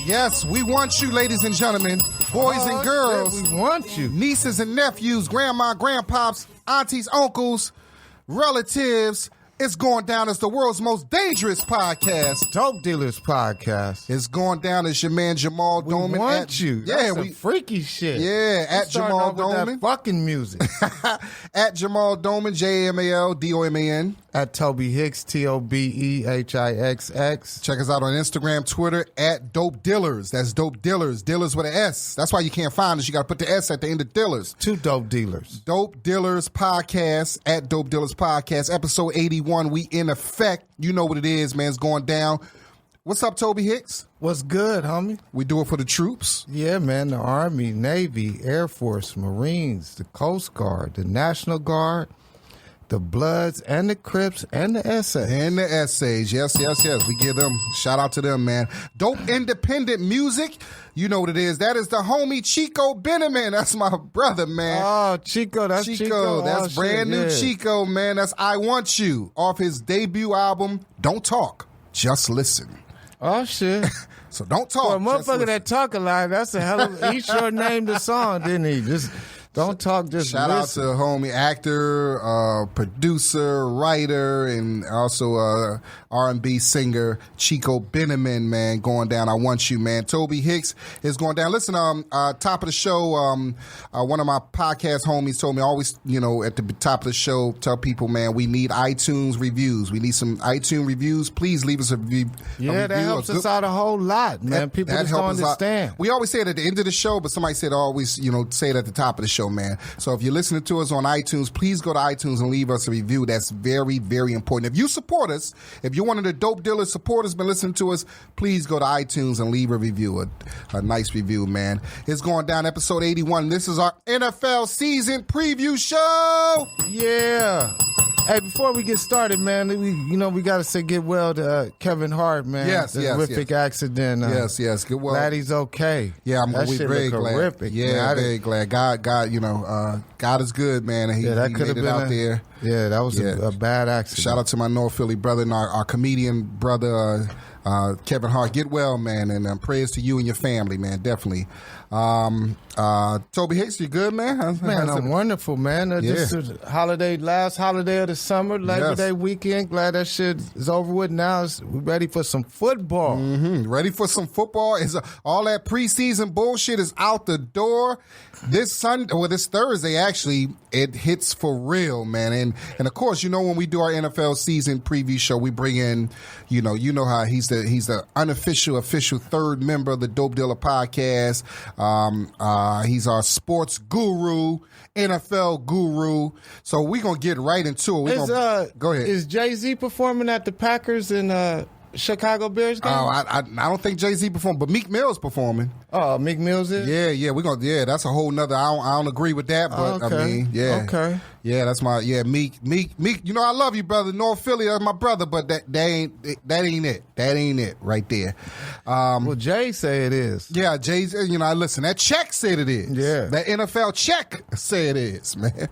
Yes, we want you, ladies and gentlemen, boys and girls. We want you. Nieces and nephews, grandma, grandpops, aunties, uncles, relatives. It's going down as the world's most dangerous podcast. Dope Dealers Podcast. It's going down as your man Jamal Doman. We want you. Yeah, That's freaky shit. Yeah, at Jamal Doman. That fucking music. At Jamal Doman, JamalDoman. At Tobe Hixx, TOBEHIXX. Check us out on Instagram, Twitter, at Dope Dealers. That's Dope Dealers. Dealers with an S. That's why you can't find us. You got to put the S at the end of Dealers. 2 Dope Dealers. Dope Dealers Podcast, at Dope Dealers Podcast, episode 81. We in effect. You know what it is, man. It's going down. What's up, Tobe Hixx? What's good, homie? We do it for the troops. Yeah, man. The Army, Navy, Air Force, Marines, the Coast Guard, the National Guard, the Bloods, and the Crips, and the Essays. And the Essays. Yes. We give them, shout out to them, man. Dope independent music. You know what it is. That is the homie Chico Beneman. That's my brother, man. Oh, Chico. That's Chico. That's brand new Chico, man. That's I Want You off his debut album, Don't Talk, Just Listen. Oh, shit. So don't talk. For a motherfucker that talk a lot, that's a hell of he sure named the song, didn't he? Just don't talk, just shout listen. out to homie actor, producer, writer, and also R&B singer Chico Beneman, man, going down. I Want You, man. Tobe Hixx is going down. Listen, top of the show, one of my podcast homies told me always, at the top of the show, tell people, man, we need iTunes reviews. We need some iTunes reviews. Please leave us a review. Yeah, that helps us out a whole lot, man. People just don't understand. We always say it at the end of the show, but somebody said always, say it at the top of the show, man. So if you're listening to us on iTunes, please go to iTunes and leave us a review. That's very, very important. If you support us, if you're one of the Dope Dealer supporters been listening to us, please go to iTunes and leave a review, a nice review, man. It's going down, episode 81. This is our NFL season preview show. Yeah. Hey, before we get started, man, we got to say get well to Kevin Hart, man. Yes, the horrific accident. Yes, get well. Glad he's okay. Yeah, we're very glad. Horrific, yeah, very glad. God, God is good, man. He that could have been out there. Yeah, that was a bad accident. Shout out to my North Philly brother and our comedian brother, Kevin Hart. Get well, man, and prayers to you and your family, man. Definitely. Tobe Hixx, you good, man? I'm wonderful, man. This is last holiday of the summer, Labor Day weekend. Glad that shit is over with now. We're ready for some football. Mm-hmm. Ready for some football. All that preseason bullshit is out the door. This Thursday, actually, it hits for real, man. And of course, when we do our NFL season preview show, we bring in, you know how he's the unofficial, official third member of the Dope Dealer Podcast. He's our sports guru, NFL guru. So we're going to get right into it. Go ahead. Is Jay-Z performing at the Packers and Chicago Bears game? Oh, I don't think Jay-Z performed, but Meek Mill's performing. Oh, Meek Mill's is? Yeah, that's a whole nother, I don't agree with that, but okay. I mean, yeah. Okay. Yeah, that's Meek, I love you, brother. North Philly, that's my brother, but that ain't it. That ain't it right there. Well, Jay say it is. Yeah, Jay's, listen, that check said it is. Yeah. That NFL check say it is, man.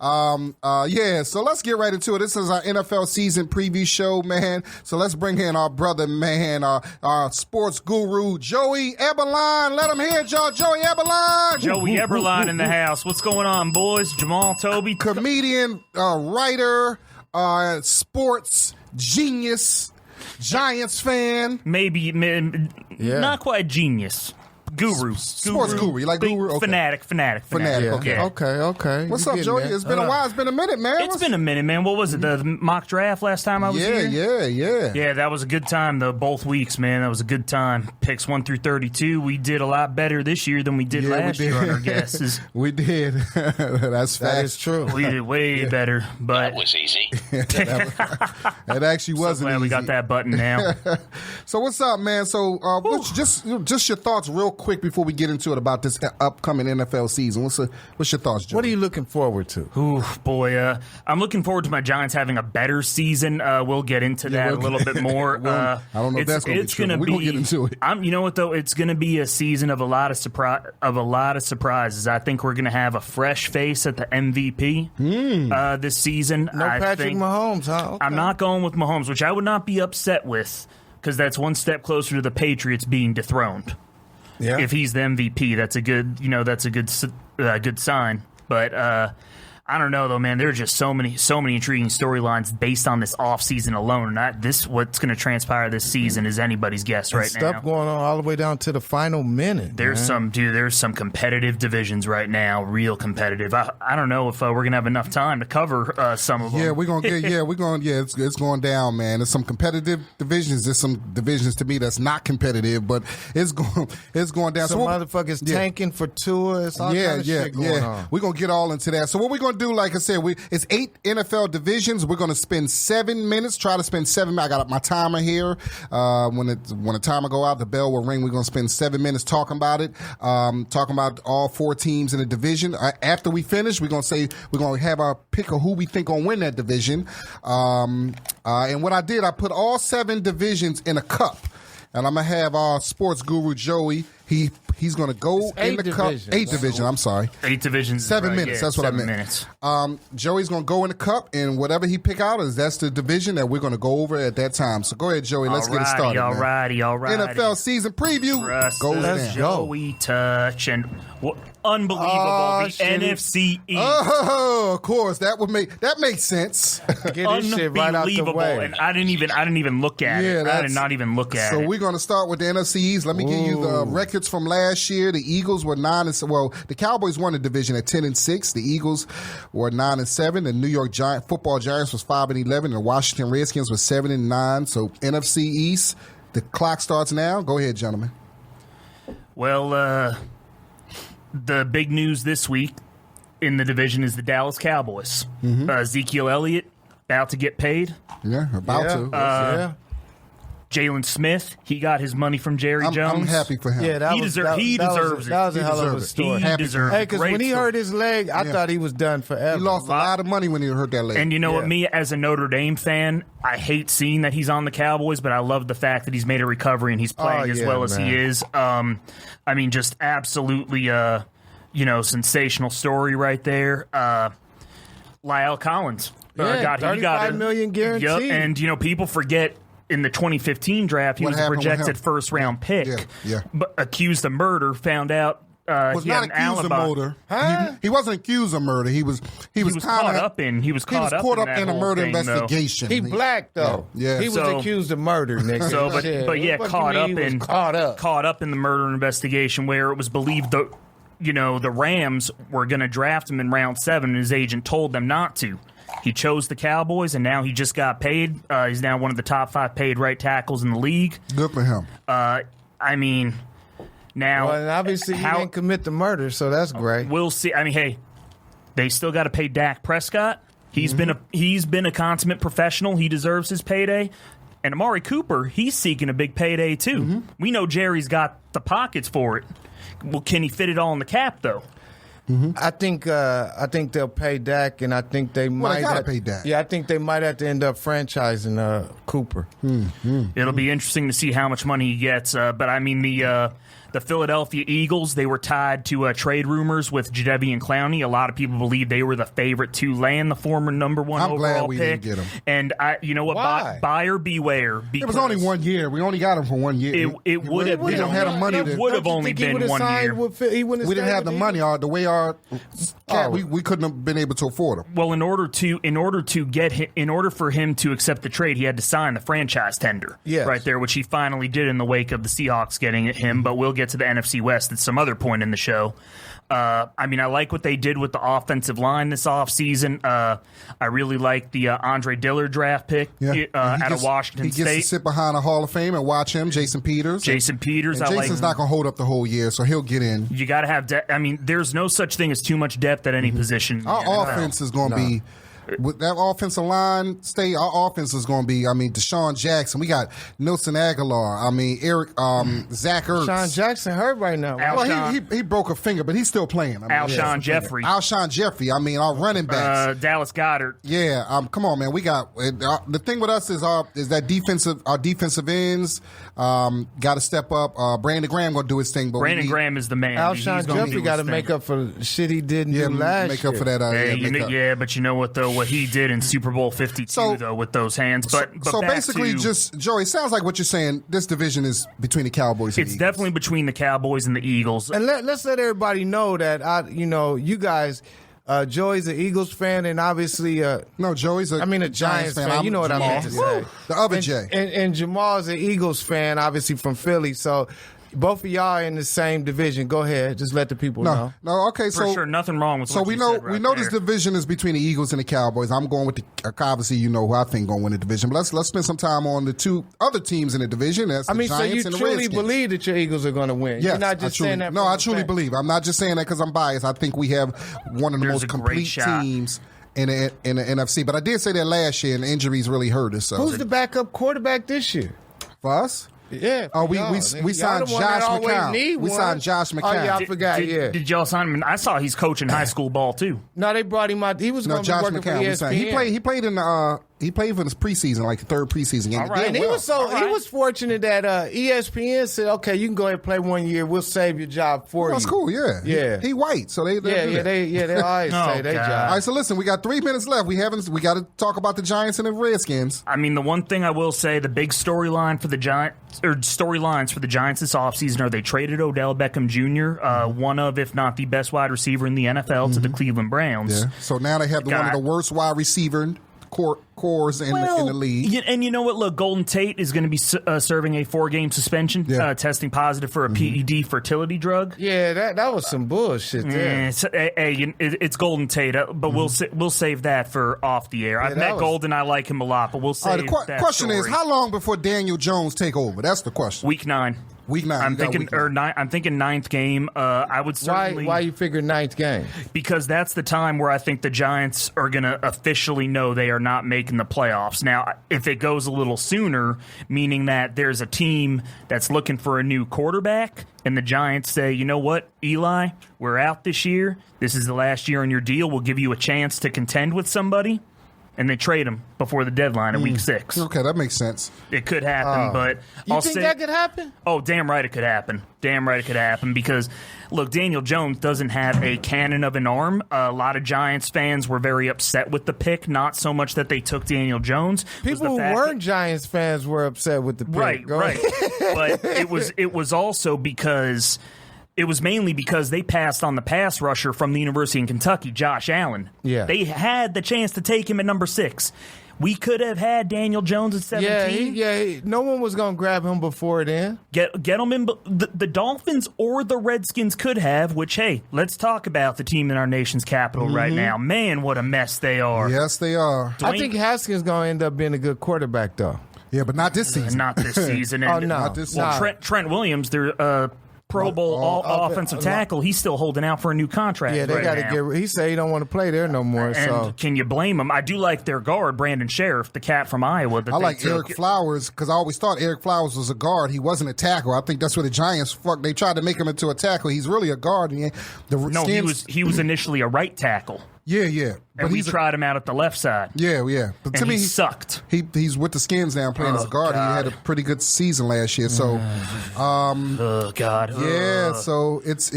So let's get right into it. This is our NFL season preview show, man. So let's bring in our brother, man, our sports guru, Joey Eberlein. Let him hear it, y'all. Joey Eberlein. Joey Eberlein in the house. What's going on, boys? Jamal, Tobe. Comedian, writer, sports genius, Giants fan. Maybe, not quite genius. Guru. Sports guru. You like guru? Okay. Fanatic. Yeah. Okay. What's up, Joey? It's been a while. It's been a minute, man. It's been a minute, man. What was it? The mock draft last time I was here? Yeah. Yeah, that was a good time, though. Both weeks, man. That was a good time. Picks 1 through 32. We did a lot better this year than we did last year on our guesses. We did. That's facts. That is true. We did way better. But that was easy. It actually wasn't glad easy. we got that button now. So what's up, man? So just your thoughts real quick before we get into it about this upcoming NFL season. What's your thoughts, Joe? What are you looking forward to? Ooh, boy. I'm looking forward to my Giants having a better season. We'll get into that a little bit more. I don't know if that's going to be true. We're going to get into it. You know what, though? It's going to be a season of a lot of surprises. I think we're going to have a fresh face at the MVP this season. No Patrick Mahomes, huh? Okay. I'm not going with Mahomes, which I would not be upset with. because that's one step closer to the Patriots being dethroned. Yeah. If he's the MVP, that's a good, good sign. But I don't know though, man. There are just so many intriguing storylines based on this offseason alone. And what's going to transpire this season is anybody's guess right now. Stuff going on all the way down to the final minute. There's some competitive divisions right now, real competitive. I don't know if we're going to have enough time to cover some of them. Yeah, it's going down, man. There's some competitive divisions. There's some divisions to me that's not competitive, but it's going down. Some motherfuckers tanking for Tua. It's all kind of shit going on. We're going to get all into that. So what we're going to do, like I said, it's 8 NFL divisions. We're going to spend 7 minutes. Try to spend 7 minutes. I got my timer here. When the timer go out, the bell will ring. We're going to spend 7 minutes talking about it. Talking about all 4 teams in the division. After we finish, we're going to have our pick of who we think going to win that division. And what I did, I put all 7 divisions in a cup. And I'm going to have our sports guru, Joey. He's going to go in the cup. 8 divisions, I'm sorry. 8 divisions. 7 minutes, that's what I meant. 7 minutes. Joey's going to go in the cup, and whatever he pick out, that's the division that we're going to go over at that time. So go ahead, Joey. Let's get it started. All righty. NFL season preview goes down. Joey Touch. And unbelievable. The NFC East. Oh, of course. That makes sense. Get this shit right out the way. And I didn't even look at it. I did not even look at it. So we're going to start with the NFC East. Let me give you the records from last year. The Eagles were 9-7. Well, the Cowboys won the division at 10-6. The Eagles were 9-7. The New York Football Giants was 5-11. And the Washington Redskins was 7-9. So NFC East. The clock starts now. Go ahead, gentlemen. Well, the big news this week in the division is the Dallas Cowboys. Ezekiel Elliott about to get paid. Yeah, about to. Jalen Smith, he got his money from Jerry Jones. I'm happy for him. Yeah, he deserves it. That was a hell of a story. He deserves it. Hey, because when he hurt his leg, I thought he was done forever. He lost a lot of money when he hurt that leg. And you know what? Me, as a Notre Dame fan, I hate seeing that he's on the Cowboys, but I love the fact that he's made a recovery and he's playing as well as he is. I mean, just absolutely, sensational story right there. Lyle Collins got $35 million guaranteed. Yep, and people forget. In the 2015 draft, he was a projected first-round pick, but accused of murder. Found out was he not had an accused alibi. of murder. Huh? He wasn't accused of murder. He was caught up in a murder investigation. He black though. Yeah. He was accused of murder, nigga. Caught up in the murder investigation where it was believed the Rams were going to draft him in round 7, and his agent told them not to. He chose the Cowboys, and now he just got paid. He's now one of the top 5 paid right tackles in the league. Good for him. And obviously he didn't commit the murder, so that's great. We'll see. I mean, hey, they still got to pay Dak Prescott. He's been a consummate professional. He deserves his payday. And Amari Cooper, he's seeking a big payday too. We know Jerry's got the pockets for it. Well, can he fit it all in the cap though? I think they'll pay Dak, and I think they might pay Dak. Yeah, I think they might have to end up franchising Cooper. It'll be interesting to see how much money he gets. But I mean, the Philadelphia Eagles, they were tied to trade rumors with Jadeveon Clowney. A lot of people believe they were the favorite to land the former number 1 overall glad we pick. didn't get him. And you know what? Why? Buyer beware. It was only 1 year. We only got him for 1 year. It would have been. It would have only been 1 year. We didn't have the money. The way we couldn't have been able to afford him. Well, in order for him to accept the trade, he had to sign the franchise tender. Yes. Right there, which he finally did in the wake of the Seahawks getting at him. But we'll get to the NFC West at some other point in the show. I mean, I like what they did with the offensive line this offseason. I really like the Andre Dillard draft pick out of Washington State. He gets to sit behind a Hall of Fame and watch him, Jason Peters. And Jason's not going to hold up the whole year, so he'll get in. You got to have depth. I mean, there's no such thing as too much depth at any position. Our offense is going to be... With that offensive line our offense is going to be, Deshaun Jackson. We got Nelson Aguilar. Zach Ertz. Deshaun Jackson hurt right now. He broke a finger, but he's still playing. Alshon Jeffrey. Our running backs. Dallas Goedert. Yeah, come on, man. We got the thing with us is that our defensive ends got to step up. Brandon Graham going to do his thing, but Brandon Graham is the man. Alshon Jeffrey got to make up for shit he didn't do last year. Make up for that. But you know what though? what he did in Super Bowl 52, though, with those hands. But so basically, just Joey, it sounds like what you're saying. This division is between the Cowboys and the Eagles. It's definitely between the Cowboys and the Eagles. And let's let everybody know that you guys. Joey's an Eagles fan, and obviously, no, Joey's a Giants fan. You know what I meant to say. The other J. And Jamal's an Eagles fan, obviously from Philly. So both of y'all are in the same division. Go ahead, just let the people know. No, okay. For sure, nothing wrong with. So what we you know said right we know there. this division is between the Eagles and the Cowboys. I'm going with obviously you know who I think going to win the division. But let's spend some time on the two other teams in the division. That's the Giants so you and the truly Redskins. believe that your Eagles are going to win? Yes, You're not just saying that. No, I truly believe. I'm not just saying that because I'm biased. I think we have one of the most complete teams in the NFC. But I did say that last year, and injuries really hurt us. So. Who's the backup quarterback this year? For us? Yeah. We signed Josh McCown. We signed Josh McCown. Oh, yeah, I forgot. Did y'all sign him? I saw he's coaching high school ball too. No, they brought him out. He was going to be Josh working McCown. for ESPN. He played in he played for this preseason, like the third preseason game. All right. And he was fortunate that ESPN said, "Okay, you can go ahead and play 1 year. We'll save your job for you." That's cool. Yeah. He white, so they always say their job. All right, so listen, we got 3 minutes left. We got to talk about the Giants and the Redskins. I mean, the one thing I will say, the big storyline for the Giants, or storylines for the Giants this offseason are they traded Odell Beckham Jr., one of, if not the best wide receiver in the NFL, to the Cleveland Browns. Yeah. So now they have one of the worst wide receiver cores in the league. And you know what? Look, Golden Tate is going to be serving a 4-game suspension, testing positive for a PED fertility drug. Yeah, that was some bullshit there. It's Golden Tate, but we'll save that for off the air. I've met Golden. I like him a lot, but we'll save that. The question is, how long before Daniel Jones take over? That's the question. Week 9. Week 9. I'm thinking, I'm thinking 9th game. I would certainly. Why you figure 9th game? Because that's the time where I think the Giants are going to officially know they are not making the playoffs. Now, if it goes a little sooner, meaning that there's a team that's looking for a new quarterback, and the Giants say, you know what, Eli, we're out this year. This is the last year on your deal. We'll give you a chance to contend with somebody. And they trade him before the deadline in week 6. Okay, that makes sense. It could happen, but you think that could happen? Oh, damn right it could happen. Damn right it could happen because, look, Daniel Jones doesn't have a cannon of an arm. A lot of Giants fans were very upset with the pick, not so much that they took Daniel Jones. People who weren't Giants fans were upset with the pick. Right. But it was also because... It was mainly because they passed on the pass rusher from the University of Kentucky, Josh Allen. Yeah. They had the chance to take him at number 6. We could have had Daniel Jones at 17. No one was going to grab him before then. Get him in. The Dolphins or the Redskins could have, which, hey, let's talk about the team in our nation's capital right now. Man, what a mess they are. Yes, they are. I think Haskins is going to end up being a good quarterback, though. Yeah, but not this season. Not this season. And, not this season. Trent Williams, their Pro Bowl offensive tackle, he's still holding out for a new contract. Yeah, they got to get. He said he don't want to play there no more. And can you blame him? I do like their guard, Brandon Sheriff, the cat from Iowa. I like Eric Flowers because I always thought Eric Flowers was a guard. He wasn't a tackle. I think that's where the Giants They tried to make him into a tackle. He's really a guard. He was initially a right tackle. Yeah. But we tried him out at the left side. Yeah. But to me, he sucked. He's with the Skins now playing as a guard. God. He had a pretty good season last year. So, oh God. Yeah. So it's.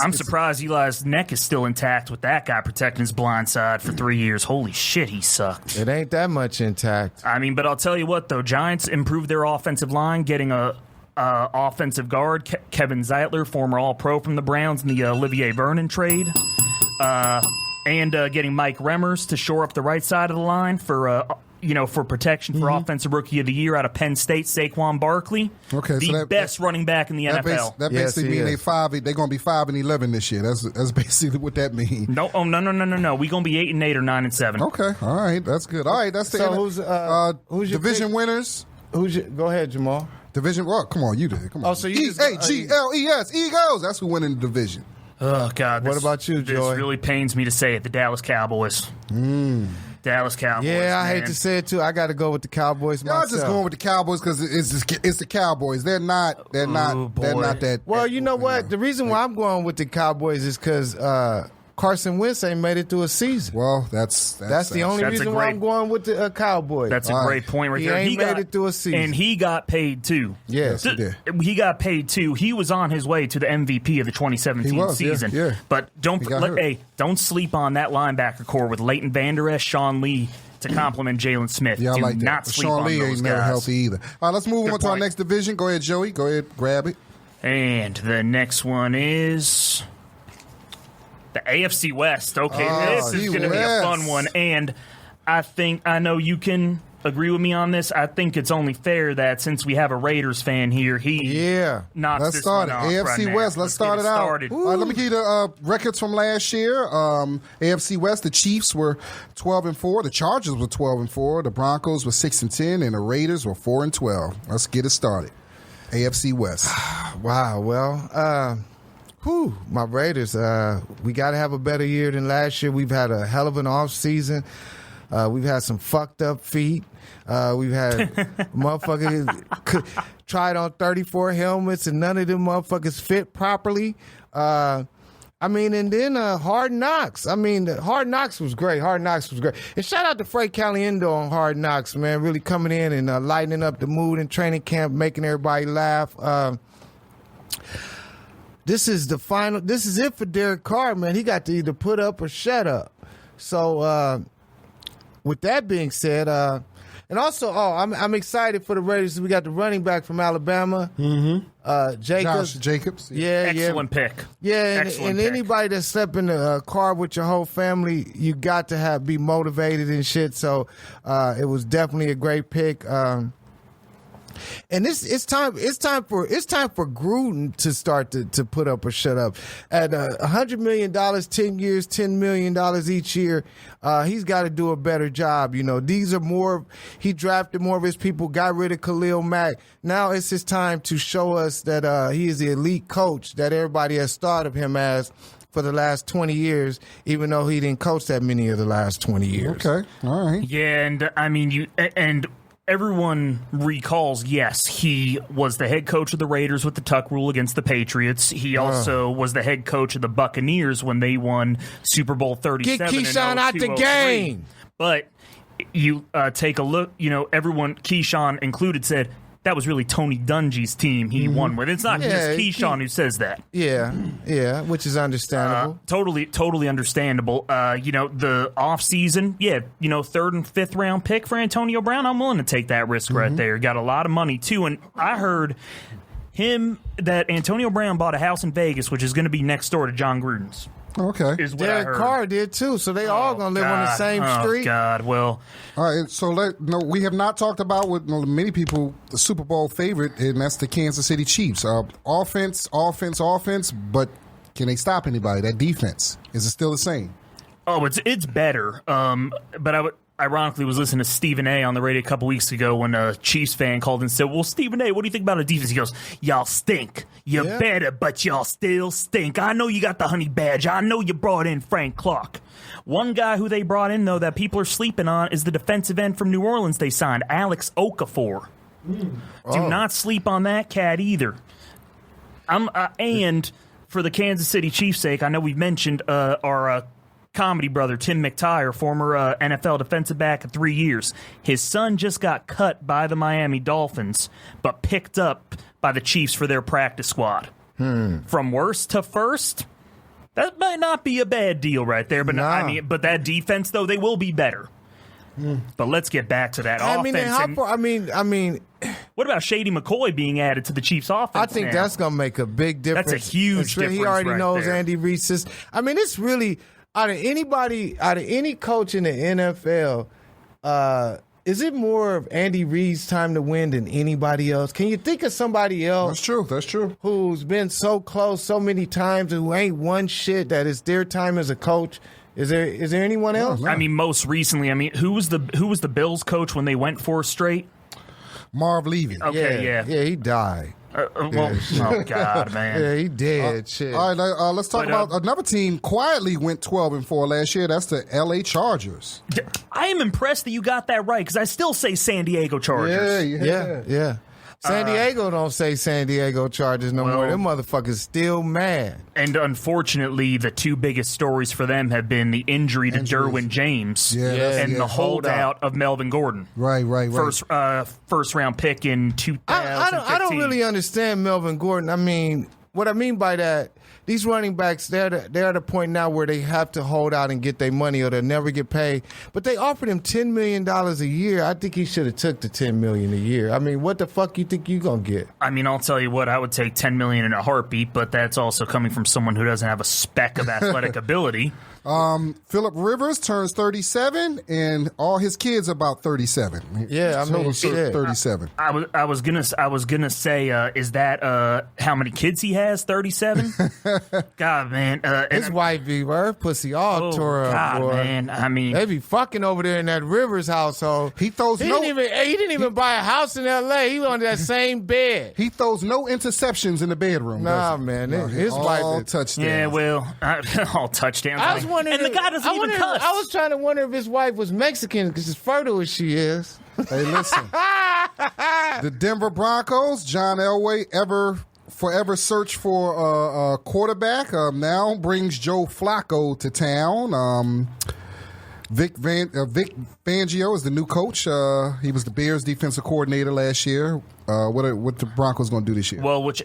I'm surprised Eli's neck is still intact with that guy protecting his blind side for 3 years. Holy shit, he sucked. It ain't that much intact. I mean, but I'll tell you what though, Giants improved their offensive line, getting a offensive guard, Kevin Zeitler, former All-Pro from the Browns in the Olivier Vernon trade. And getting Mike Remmers to shore up the right side of the line for protection for Offensive Rookie of the Year out of Penn State, Saquon Barkley. Okay, the best running back in the NFL. That basically means they're going to be 5-11 this year. That's basically what that means. No. We're going to be 8-8 or 9-7. Okay, all right, that's good. All right, that's the who's your division winners. Go ahead, Jamal. Division. Well, come on, you did. Come on. Oh, so you EAGLES Eagles. That's who won in the division. Oh, God. What about you, Joey? This really pains me to say it. The Dallas Cowboys. Dallas Cowboys. Yeah, I hate to say it, too. I got to go with the Cowboys myself. Y'all just going with the Cowboys because it's the Cowboys. They're not that. Well, you know what? The reason why I'm going with the Cowboys is because Carson Wentz ain't made it through a season. Well, that's the only reason why I'm going with the Cowboys. That's a great point right there. He ain't made it through a season. And he got paid, too. Yes, he did. He got paid, too. He was on his way to the MVP of the 2017 season. Yeah. But don't sleep on that linebacker core with Leighton Vander Esch, Sean Lee, to compliment Jalen Smith. Yeah, I like that. Not sleep Sean on Lee those ain't never guys. healthy either. All right, let's move on to our next division. Go ahead, Joey. Go ahead, grab it. And the next one is the AFC West. Okay, this is going to be a fun one. And I know you can agree with me on this. I think it's only fair that since we have a Raiders fan here, knocks let's this start one it. off AFC right West. now. Let's start it out. All right, let me give you the records from last year. AFC West, the Chiefs were 12-4. The Chargers were 12-4. The Broncos were 6-10, and the Raiders were 4-12. Let's get it started. AFC West. Wow. Well, my Raiders. We got to have a better year than last year. We've had a hell of an off season. We've had some fucked up feet. We've had motherfuckers tried on 34 helmets and none of them motherfuckers fit properly. And then Hard Knocks. Hard Knocks was great. And shout out to Frank Caliendo on Hard Knocks, man. Really coming in and lightening up the mood in training camp, making everybody laugh. This is the final. This is it for Derek Carr, man. He got to either put up or shut up. So, with that being said, and also, I'm excited for the Raiders. We got the running back from Alabama, Jacobs. Josh Jacobs. Excellent pick. Yeah, Excellent and pick. anybody that step in the car with your whole family, you got to be motivated and shit. So it was definitely a great pick. And it's time for Gruden to start to put up or shut up. At $100 million, 10 years, $10 million each year, he's got to do a better job. These are more. He drafted more of his people, got rid of Khalil Mack. Now it's his time to show us that he is the elite coach that everybody has thought of him as for the last 20 years, even though he didn't coach that many of the last 20 years. Okay, all right. Yeah, and everyone recalls, yes, he was the head coach of the Raiders with the tuck rule against the Patriots. He also was the head coach of the Buccaneers when they won Super Bowl 37. Get Keyshawn out the game. But you take a look, everyone, Keyshawn included, said that was really Tony Dungy's team he won with. It's not just Keyshawn who says that. Yeah, which is understandable. Totally understandable. The offseason, third and fifth round pick for Antonio Brown, I'm willing to take that risk right there. Got a lot of money, too. And I heard that Antonio Brown bought a house in Vegas, which is going to be next door to John Gruden's. Okay. Is what I heard. Derek Carr did, too, so they all going to live on the same street. Oh, God, well. All right, so we have not talked about what many people, the Super Bowl favorite, and that's the Kansas City Chiefs. Offense, but can they stop anybody? That defense, is it still the same? Oh, it's better. But I ironically was listening to Stephen A. on the radio a couple weeks ago when a Chiefs fan called and said, well, Stephen A., what do you think about the defense? He goes, y'all stink. You're better, but y'all still stink. I know you got the honey badge. I know you brought in Frank Clark. One guy who they brought in, though, that people are sleeping on is the defensive end from New Orleans they signed, Alex Okafor. Do not sleep on that cat either. And for the Kansas City Chiefs' sake, I know we've mentioned our comedy brother, Tim McTire, former NFL defensive back of 3 years. His son just got cut by the Miami Dolphins, but picked up by the Chiefs for their practice squad. From worst to first, that might not be a bad deal right there. But but that defense, though, they will be better. But let's get back to that offense. What about Shady McCoy being added to the Chiefs' offense? I think that's going to make a big difference. That's a huge difference. He already knows there. Andy Reid. It's really out of any coach in the NFL. Is it more of Andy Reid's time to win than anybody else? Can you think of somebody else? That's true. Who's been so close so many times and who ain't won shit that it's their time as a coach? Is there anyone else? No. Most recently, who was the Bills coach when they went 4 straight? Marv Levy. Okay, yeah, he died. Oh God, man. Yeah, he dead. Shit. All right, let's talk about another team quietly went 12-4 last year. That's the L.A. Chargers. I am impressed that you got that right because I still say San Diego Chargers. Yeah. San Diego don't say San Diego Chargers no more. Them motherfuckers still mad. And unfortunately, the two biggest stories for them have been the injury to Derwin James and the holdout of Melvin Gordon. Right. First round pick in 2015. I don't really understand Melvin Gordon. I mean, what I mean by that, these running backs, they're at a point now where they have to hold out and get their money or they'll never get paid. But they offered him $10 million a year. I think he should have took the $10 million a year. I mean, what the fuck you think you gonna get? I mean, I'll tell you what, I would take $10 million in a heartbeat, but that's also coming from someone who doesn't have a speck of athletic ability. Phillip Rivers turns 37, and all his kids are about 37. Yeah, I mean, shit. 37. I was gonna say, is that how many kids he has? 37. God, man, his wife be pussy all tore up. God, boy. man, I mean, they be fucking over there in that Rivers household. He didn't even buy a house in L.A. He was on that same bed. He throws no interceptions in the bedroom. Nah, man, his wife all touchdowns. Yeah, well, all touchdowns. I was wondering, and the guy doesn't even cuss. I was trying to wonder if his wife was Mexican because as fertile as she is. Hey, listen. The Denver Broncos, John Elway, forever search for a quarterback, now brings Joe Flacco to town. Vic Fangio is the new coach. He was the Bears defensive coordinator last year. What the Broncos going to do this year? Well, which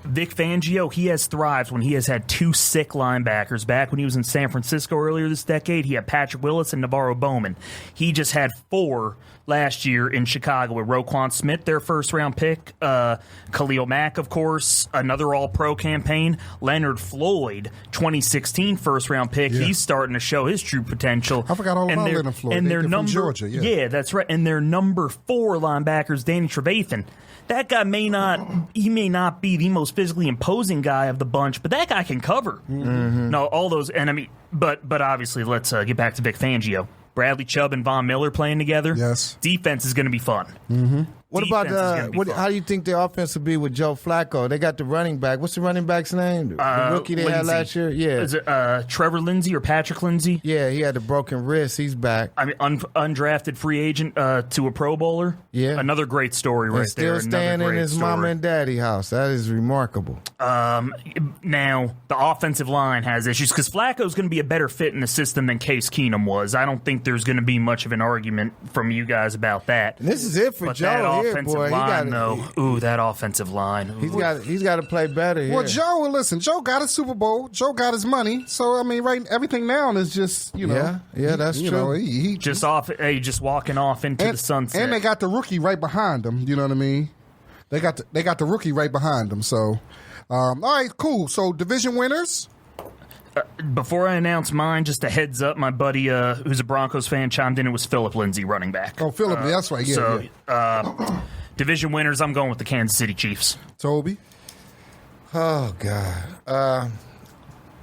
Vic Fangio, he has thrived when he has had two sick linebackers. Back when he was in San Francisco earlier this decade, he had Patrick Willis and Navarro Bowman. He just had four last year in Chicago with Roquan Smith, their first-round pick, Khalil Mack, of course, another All-Pro campaign, Leonard Floyd, 2016 first-round pick. Yeah. He's starting to show his true potential. I forgot all about Leonard Floyd. And they're from Georgia. Yeah, that's right. And their number 4 linebackers, Danny Trevathan. That guy may not be the most physically imposing guy of the bunch, but that guy can cover. Mm-hmm. No, all those, and I mean, but obviously, let's get back to Vic Fangio. Bradley Chubb and Von Miller playing together. Yes, defense is going to be fun. Mm-hmm. What about how do you think the offense will be with Joe Flacco? They got the running back. What's the running back's name? The rookie they had last year? Yeah. Is it Trevor Lindsay or Patrick Lindsay? Yeah, he had a broken wrist. He's back. I mean, undrafted free agent to a Pro Bowler. Yeah. Another great story right there. Still staying in his mama and daddy house. That is remarkable. Now, the offensive line has issues because Flacco's going to be a better fit in the system than Case Keenum was. I don't think there's going to be much of an argument from you guys about that. And this is it for Joe here, boy. That offensive line. Ooh. He's got to play better here. Well, Joe got a Super Bowl. Joe got his money. So I mean, everything now is just Yeah, that's true. He just walking off into the sunset. And they got the rookie right behind him. You know what I mean? They got the rookie right behind him. So, all right, cool. So division winners. Before I announce mine, just a heads up, my buddy who's a Broncos fan chimed in. It was Phillip Lindsay, running back. Oh, Phillip, that's right. Yeah. Division winners, I'm going with the Kansas City Chiefs. Toby? Oh, God.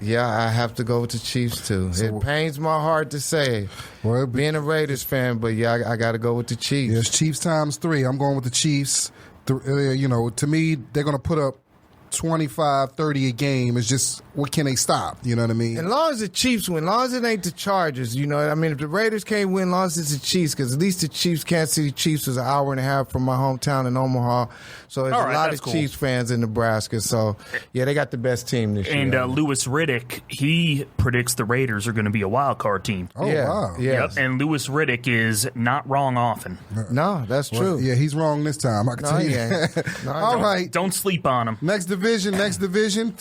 Yeah, I have to go with the Chiefs, too. It pains my heart to say, being a Raiders fan, but yeah, I got to go with the Chiefs. Yes, Chiefs times 3. I'm going with the Chiefs. To me, they're going to put up 25, 30 a game. Is just, what can they stop? You know what I mean? As long as the Chiefs win, as long as it ain't the Chargers, you know what I mean? If the Raiders can't win, as long as it's the Chiefs, because at least the Chiefs, Kansas City Chiefs is an hour and a half from my hometown in Omaha. So there's a lot of Chiefs fans in Nebraska. So, yeah, they got the best team this year. And Louis Riddick, he predicts the Raiders are going to be a wild card team. Oh, yeah, wow. Yes. Yep. And Louis Riddick is not wrong often. No, that's true. Yeah, he's wrong this time. I can tell you. All right. Don't sleep on him. Next division.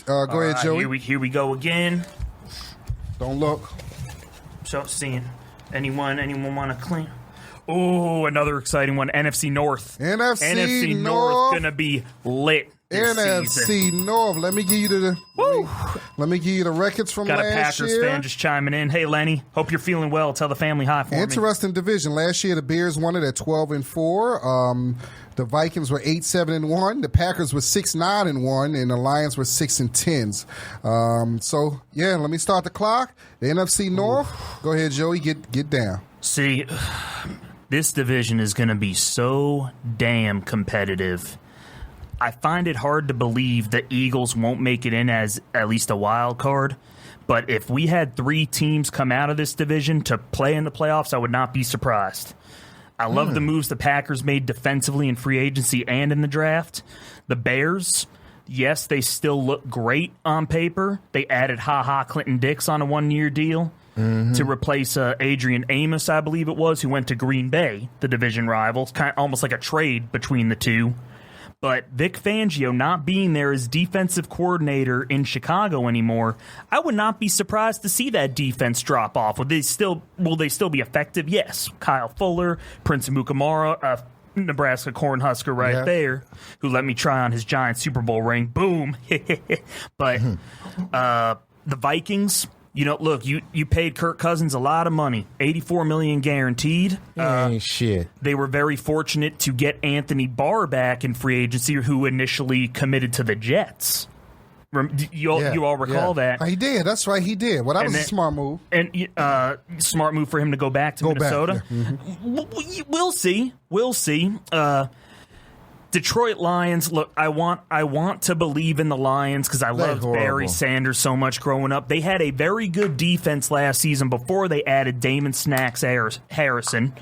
Go ahead, Joey. Here we go again. Don't look. So, seeing anyone want to clean? Oh, another exciting one. NFC North. NFC North gonna be lit. NFC season. North. Let me give you the records from last year. Got a Packers fan just chiming in. Hey, Lenny. Hope you're feeling well. Tell the family hi for me. Interesting division. Last year, the Bears won it at 12-4. The Vikings were 8-7-1. The Packers were 6-9-1, and the Lions were 6-10. So yeah, let me start the clock. The NFC North. Go ahead, Joey. Get down. See, this division is going to be so damn competitive. I find it hard to believe the Eagles won't make it in as at least a wild card. But if we had 3 teams come out of this division to play in the playoffs, I would not be surprised. I love the moves the Packers made defensively in free agency and in the draft. The Bears, yes, they still look great on paper. They added Clinton Dix on a 1-year deal to replace Adrian Amos, I believe it was, who went to Green Bay, the division rivals, kind of almost like a trade between the two. But Vic Fangio not being there as defensive coordinator in Chicago anymore, I would not be surprised to see that defense drop off. Will they still be effective? Yes. Kyle Fuller, Prince Amukamara, Nebraska Cornhusker there, who let me try on his giant Super Bowl ring. Boom. But the Vikings, look, you paid Kirk Cousins a lot of money, $84 million guaranteed. Ain't shit. They were very fortunate to get Anthony Barr back in free agency, who initially committed to the Jets. You all recall that? He did. That's right. He did. Well, that was a smart move. And smart move for him to go back to Minnesota. We'll see. We'll see. Detroit Lions, look, I want to believe in the Lions because I loved Barry Sanders so much growing up. They had a very good defense last season before they added Damon Snacks Harrison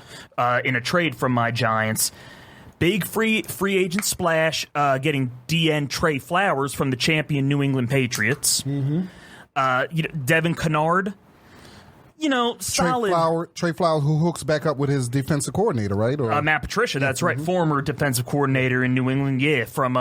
in a trade from my Giants. Big free agent splash, getting DN Trey Flowers from the champion New England Patriots. Devin Kennard. Solid. Trey Flowers, who hooks back up with his defensive coordinator, right? Or Matt Patricia, that's right. Former defensive coordinator in New England, from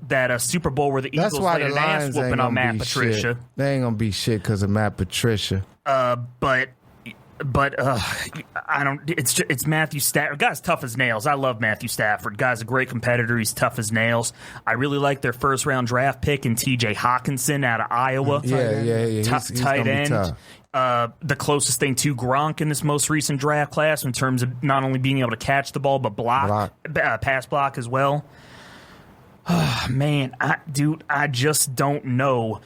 that Super Bowl where the Eagles laid an ass whooping on Matt Patricia. Shit. They ain't going to be shit because of Matt Patricia. But I don't. It's Matthew Stafford. Guy's tough as nails. I love Matthew Stafford. Guy's a great competitor. He's tough as nails. I really like their first round draft pick in T.J. Hawkinson out of Iowa. He's tight end. The closest thing to Gronk in this most recent draft class in terms of not only being able to catch the ball but pass block as well. Man, I just don't know.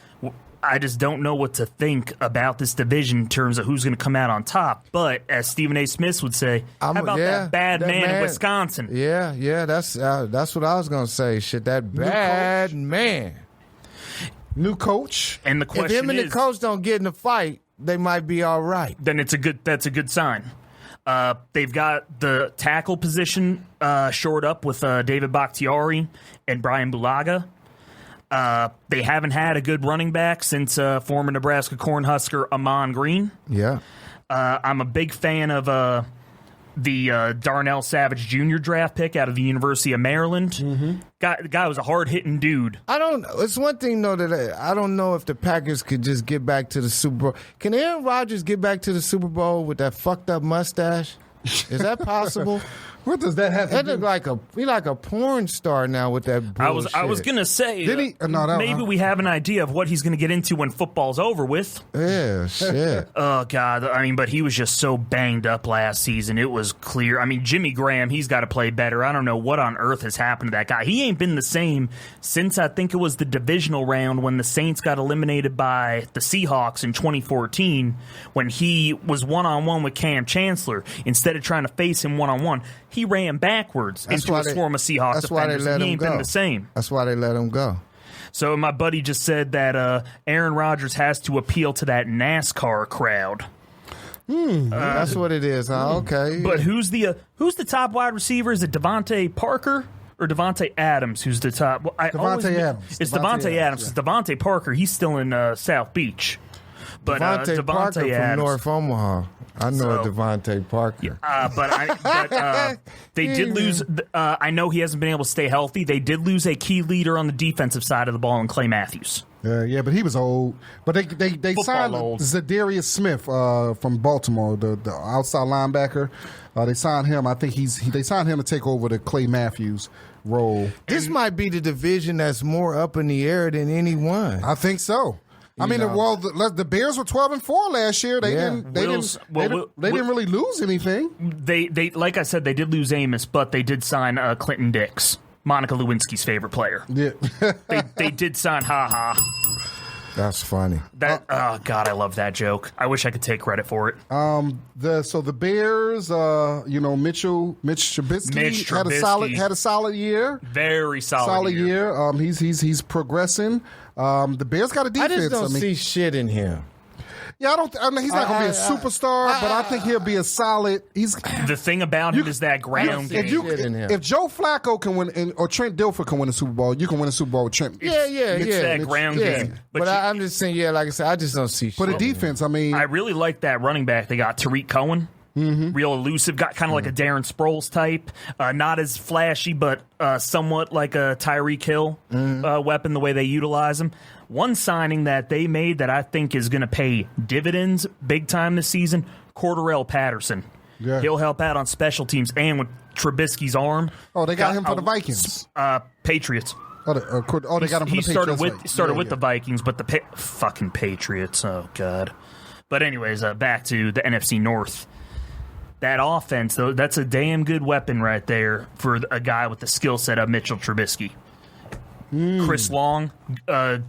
I just don't know what to think about this division in terms of who's going to come out on top. But as Stephen A. Smith would say, how about that bad man in Wisconsin? Yeah, that's what I was going to say. Shit, that bad man. New coach. And the question is, if him and the coach don't get in a fight, they might be all right. Then that's a good sign. They've got the tackle position shored up with David Bakhtiari and Brian Bulaga. They haven't had a good running back since former Nebraska Cornhusker Amon Green. Yeah. I'm a big fan of the Darnell Savage Jr. draft pick out of the University of Maryland. The guy was a hard-hitting dude. It's one thing, though, that I don't know if the Packers could just get back to the Super Bowl. Can Aaron Rodgers get back to the Super Bowl with that fucked-up mustache? Is that possible? What does that have to do? He like a porn star now with that bullshit. I was gonna say, maybe we have an idea of what he's gonna get into when football's over with. Yeah, shit. Oh God, but he was just so banged up last season. It was clear. Jimmy Graham, he's got to play better. I don't know what on earth has happened to that guy. He ain't been the same since I think it was the divisional round when the Saints got eliminated by the Seahawks in 2014 when he was one-on-one with Cam Chancellor. Instead of trying to face him one-on-one, he ran backwards into his former Seahawks defenders. He ain't been the same. That's why they let him go. So my buddy just said that Aaron Rodgers has to appeal to that NASCAR crowd. That's what it is, huh? Okay. But who's the top wide receiver? Is it Devontae Parker or Devontae Adams? Who's the top? Devontae Adams. It's Devontae Adams. It's Devontae Parker. He's still in South Beach. But Devontae Parker Adams from North Omaha. I know Devontae Parker. But they did lose. I know he hasn't been able to stay healthy. They did lose a key leader on the defensive side of the ball in Clay Matthews. Yeah, but he was old. But they signed Zadarius Smith from Baltimore, the outside linebacker. They signed him. I think they signed him to take over the Clay Matthews role. This might be the division that's more up in the air than any one. I think so. The Bears were 12-4 last year. They didn't really lose anything. They like I said, they did lose Amos, but they did sign Clinton Dix, Monica Lewinsky's favorite player. Yeah, they did sign That's funny. Oh God, I love that joke. I wish I could take credit for it. The Bears, Mitch Trubisky had a solid year. Very solid year. He's progressing. The Bears got a defense. I just don't see shit in him. Yeah, I mean, he's not going to be a superstar, but I think he'll be a solid. The thing about him is that ground game. If Joe Flacco can win, or Trent Dilfer can win a Super Bowl, you can win a Super Bowl with Trent. It's that ground game. But I'm just saying, like I said, I just don't see shit. For the defense, I mean. I really like that running back. They got Tariq Cohen. Real elusive, got kind of like a Darren Sproles type, not as flashy, but somewhat like a Tyreek Hill weapon, the way they utilize him. One signing that they made that I think is going to pay dividends big time this season, Cordarrelle Patterson. Yeah. He'll help out on special teams and with Trubisky's arm. Oh, they got him for the Vikings. Patriots. They got him for the Patriots. He started with the Vikings, but the fucking Patriots. Oh, God. But anyways, back to the NFC North. That offense, though, that's a damn good weapon right there for a guy with the skill set of Mitchell Trubisky. Chris Long, Kyle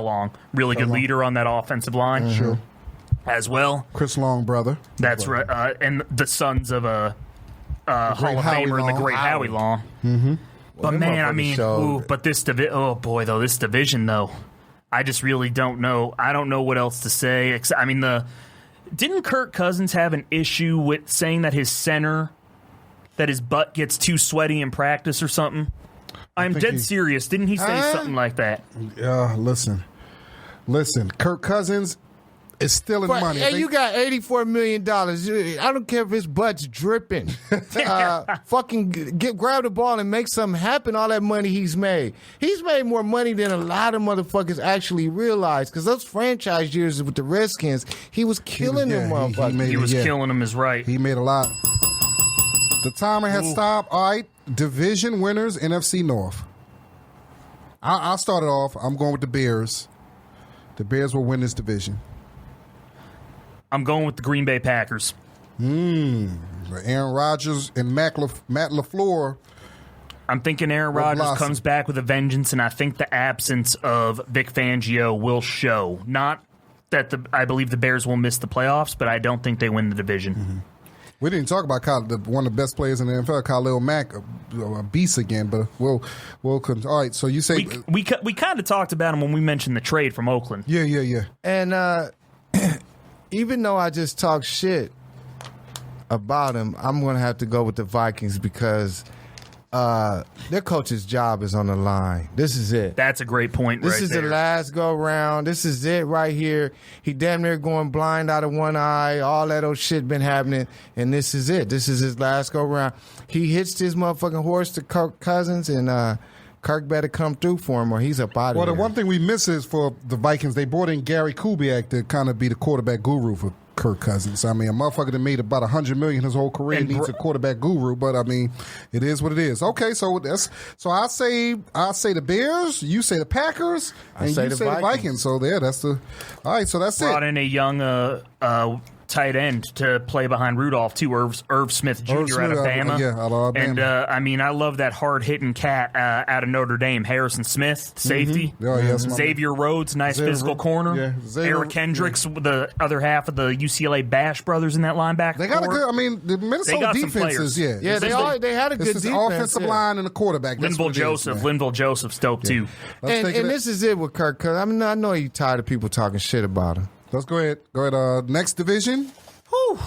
Long, really good leader on that offensive line. Sure. As well. Chris Long, brother. That's right. And the sons of a Hall of Famer, the great Howie Long. Mm-hmm. But man, I mean, this division, though, I just really don't know. I don't know what else to say. I mean, didn't Kirk Cousins have an issue with saying that his center, that his butt gets too sweaty in practice or something? I'm dead serious. Didn't he say something like that? Listen. Kirk Cousins is stealing money. Hey, you got $84 million. I don't care if his butt's dripping. Fucking grab the ball and make something happen. All that money he's made. He's made more money than a lot of motherfuckers actually realize. Because those franchise years with the Redskins, he was killing them motherfuckers. He was killing them is right. He made a lot. The timer has stopped. All right. Division winners, NFC North. I'll start it off. I'm going with the Bears. The Bears will win this division. I'm going with the Green Bay Packers. Aaron Rodgers and Matt LaFleur. I'm thinking Aaron Rodgers comes back with a vengeance, and I think the absence of Vic Fangio will show. Not that I believe the Bears will miss the playoffs, but I don't think they win the division. Mm-hmm. We didn't talk about one of the best players in the NFL, Khalil Mack, a beast again. But we'll all right. So you say we kind of talked about him when we mentioned the trade from Oakland. Yeah. And even though I just talk shit about him, I'm going to have to go with the Vikings because their coach's job is on the line. This is it. That's a great point. This is the last go round. This is it right here. He damn near going blind out of one eye. All that old shit been happening, and this is it. This is his last go round. He hitched his motherfucking horse to Kirk Cousins, and Kirk better come through for him, or he's up out of there. there. The one thing we miss is for the Vikings, they brought in Gary Kubiak to kind of be the quarterback guru for Kirk Cousins. I mean, a motherfucker that made about $100 million his whole career needs a quarterback guru, but I mean, it is what it is. Okay, so I say the Bears, you say the Packers, and you say the Vikings. So that's all right. So that's Brought in a young tight end to play behind Rudolph too, Irv Smith Jr. out of Bama. Out of Alabama. And I mean, I love that hard hitting cat out of Notre Dame, Harrison Smith, safety. Mm-hmm. Yes, Xavier Rhodes, nice physical corner. Yeah, Eric Hendricks, the other half of the UCLA Bash brothers in that linebacker. They got a good. I mean, the Minnesota defenses. They had a good defense. Offensive line and the quarterback. Linval Joseph's dope too. And this is it with Kirk. I mean, I know you're tired of people talking shit about him. Let's go ahead. Next division. Whew.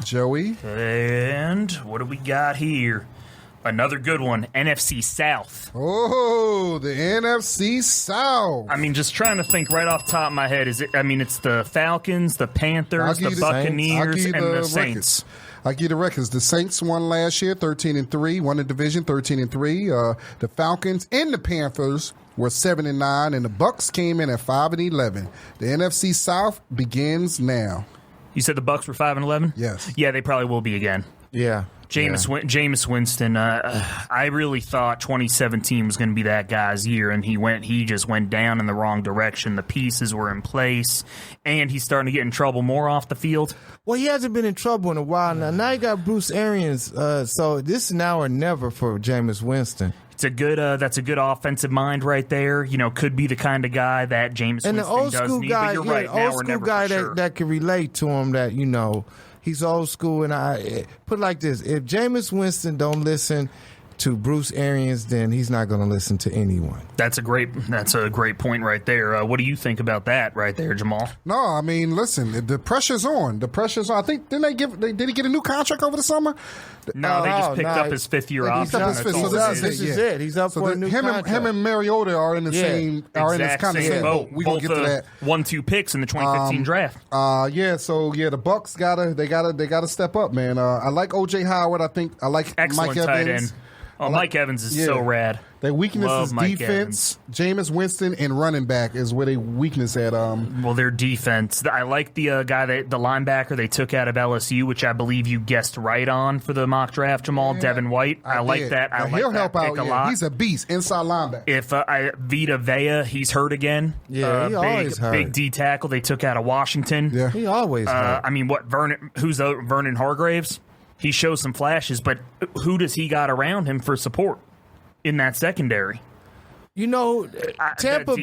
Joey. And what do we got here? Another good one. NFC South. Oh, the NFC South. I mean, just trying to think right off the top of my head. It's the Falcons, the Panthers, the Buccaneers, and the Saints. I'll give you the records. The Saints won last year, 13-3, won the division, 13-3. The Falcons and the Panthers were 7-9, and the Bucs came in at 5-11. The NFC South begins now. You said the Bucs were 5-11? Yes. Yeah, they probably will be again. Yeah. Jameis Winston. I really thought 2017 was going to be that guy's year, and he just went down in the wrong direction. The pieces were in place, and he's starting to get in trouble more off the field. Well, he hasn't been in trouble in a while now. Now you got Bruce Arians, so this is now or never for Jameis Winston. It's a good. That's a good offensive mind right there. You know, could be the kind of guy that Jameis Winston does need. But you're right. Now we're never for sure. That can relate to him. That he's old school. And I put it like this: if Jameis Winston don't listen to Bruce Arians, then he's not going to listen to anyone. That's a great point right there. What do you think about that right there, Jamal? No, I mean, listen, the pressure's on. The pressure's on. I think did he get a new contract over the summer? No, they just picked up his 5th year option. This is it. He's up for a new contract. Him and Mariota are in the same in this kind of same boat. We're gonna get to that. 1-2 picks in the 2015 draft. The Bucks gotta step up, man. I like OJ Howard. I like Excellent Mike Evans. Tight end. Mike Evans is so rad. Their weakness is defense. Jameis Winston and running back is where their weakness at. Well, their defense. I like the the linebacker they took out of LSU, which I believe you guessed right on for the mock draft, Jamal. Devin White. I like that. He'll help out a lot. He's a beast inside linebacker. If Vita Vea, he's hurt again. Yeah, he always hurt. Big D tackle they took out of Washington. Yeah, he always hurt. I mean, Vernon Hargraves? He shows some flashes, but who does he got around him for support in that secondary? You know, Tampa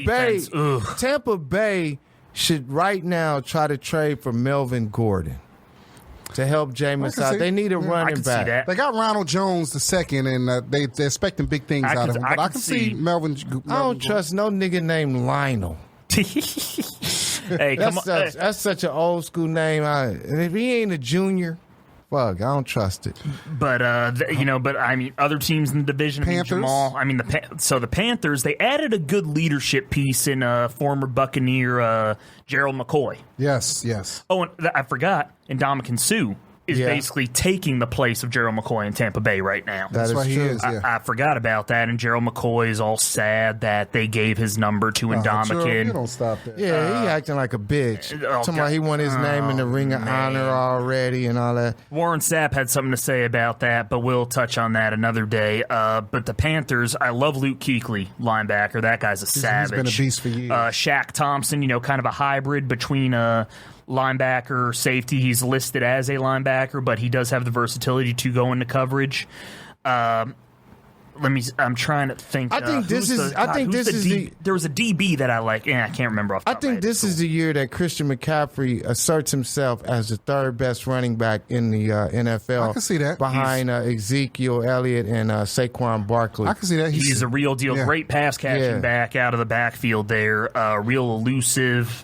Bay should right now try to trade for Melvin Gordon to help Jameis out. They need a running back. They got Ronald Jones II, and they're expecting big things out of him. But I can see Melvin. I don't trust no nigga named Lionel. Hey, come on. That's such an old school name. If he ain't a junior, fuck, I don't trust it. But I mean, other teams in the division. Panthers. Jamal. I mean, the Panthers. They added a good leadership piece in former Buccaneer Gerald McCoy. Yes. Oh, and I forgot. Ndamukong Suh is basically taking the place of Gerald McCoy in Tampa Bay right now. That's why he is. Yeah. I forgot about that, and Gerald McCoy is all sad that they gave his number to Ndamukong. You don't stop that. Yeah, he acting like a bitch. Talking about he won his name in the Ring of Honor already and all that. Warren Sapp had something to say about that, but we'll touch on that another day. But the Panthers, I love Luke Kuechly, linebacker. That guy's a savage. He's been a beast for years. Shaq Thompson, kind of a hybrid between linebacker, safety. He's listed as a linebacker, but he does have the versatility to go into coverage. I'm trying to think. There was a DB that I like. I can't remember off the top of my head. This is the year that Christian McCaffrey asserts himself as the third best running back in the NFL. I can see that. Behind Ezekiel Elliott and Saquon Barkley. I can see that. He's a real deal. Yeah. Great pass catching back out of the backfield there. Real elusive.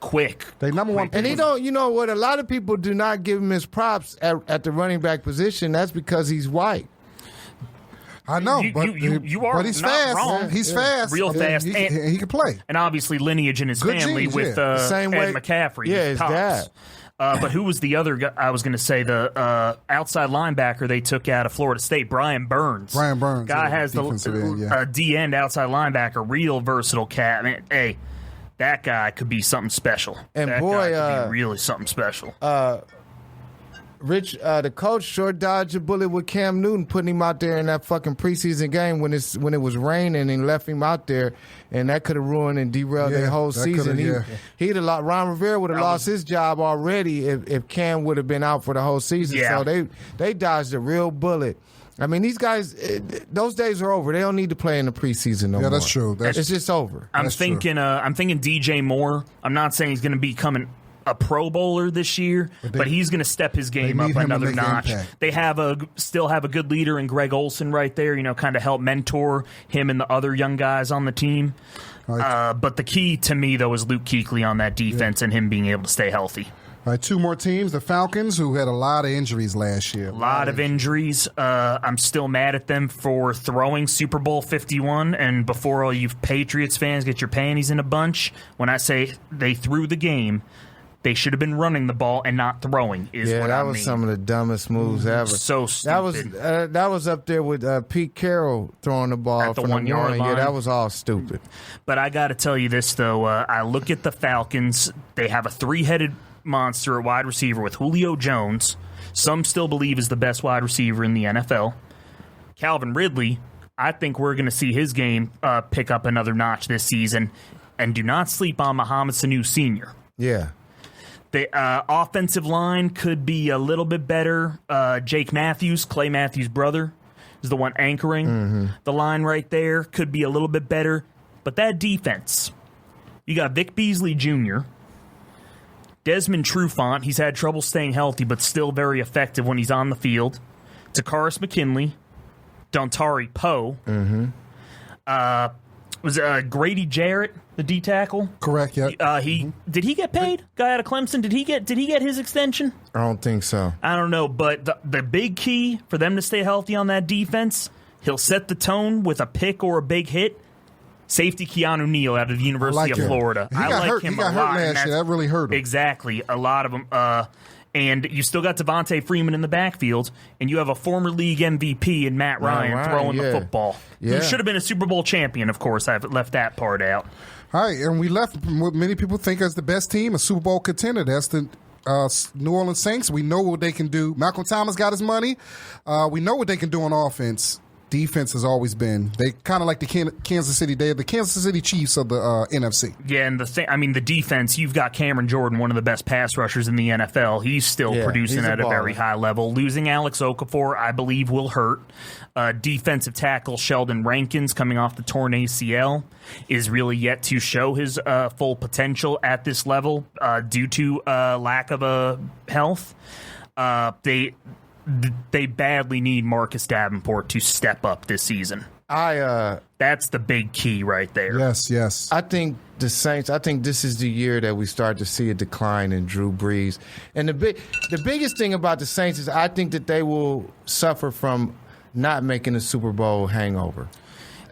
Quick. They number one. And he don't, you know what? A lot of people do not give him his props at the running back position. That's because he's white. I know, but he's fast. Wrong. He's fast. Real fast. He can play. And obviously lineage in his Good family genes, with Same way, Ed McCaffrey. Yeah, his dad. But who was the other guy? I was going to say the outside linebacker they took out of Florida State, Brian Burns. Guy has the D end outside linebacker, real versatile cat. I mean, hey, that guy could be something special. And that boy, guy could be really something special. Rich, the coach short dodged a bullet with Cam Newton, putting him out there in that fucking preseason game when it was raining and left him out there, and that could have ruined and derailed their whole season. He'd have lost. Ron Rivera would have lost his job already if Cam would have been out for the whole season. Yeah. So they dodged a real bullet. I mean, these guys, those days are over. They don't need to play in the preseason no more. Yeah, that's true. It's just over. I'm thinking DJ Moore. I'm not saying he's going to become a Pro Bowler this year, but he's going to step his game up another notch. They still have a good leader in Greg Olsen right there, kind of help mentor him and the other young guys on the team. But the key to me, though, is Luke Kuechly on that defense and him being able to stay healthy. All right, two more teams. The Falcons, who had a lot of injuries last year. A lot of injuries. I'm still mad at them for throwing Super Bowl 51. And before all you Patriots fans get your panties in a bunch, when I say they threw the game, they should have been running the ball and not throwing. That was some of the dumbest moves ever. So stupid. That was up there with Pete Carroll throwing the ball at the from 1 yard line. Yeah, that was all stupid. But I got to tell you this though. I look at the Falcons. They have a three-headed monster at wide receiver with Julio Jones. Some still believe is the best wide receiver in the NFL. Calvin Ridley. I think we're going to see his game pick up another notch this season. And do not sleep on Mohamed Sanu Sr. Yeah. The offensive line could be a little bit better. Jake Matthews, Clay Matthews' brother, is the one anchoring the line right there. Could be a little bit better. But that defense, you got Vic Beasley Jr., Desmond Trufant, he's had trouble staying healthy, but still very effective when he's on the field. Takaris McKinley, Dontari Poe. Was Grady Jarrett the D tackle? Correct. Yeah. Did he get paid? Guy out of Clemson. Did he get his extension? I don't think so. I don't know, but the big key for them to stay healthy on that defense, he'll set the tone with a pick or a big hit. Safety Keanu Neal out of the University of Florida. I like him. He got hurt last year. That really hurt him. Exactly. A lot of them. And you still got Devontae Freeman in the backfield, and you have a former league MVP in Matt Ryan throwing the football. Who should have been a Super Bowl champion, of course. I've left that part out. All right, and we left what many people think is the best team, a Super Bowl contender. That's the New Orleans Saints. We know what they can do. Malcolm Thomas got his money. We know what they can do on offense. Defense has always been. They kind of like the Kansas City. They're the Kansas City Chiefs of the NFC. Yeah, and the defense. You've got Cameron Jordan, one of the best pass rushers in the NFL. He's still producing at a very high level. Losing Alex Okafor, I believe, will hurt. Defensive tackle Sheldon Rankins, coming off the torn ACL, is really yet to show his full potential at this level due to lack of health. They badly need Marcus Davenport to step up this season. That's the big key right there. Yes. I think the Saints, this is the year that we start to see a decline in Drew Brees. And the biggest thing about the Saints is I think that they will suffer from not making a Super Bowl hangover.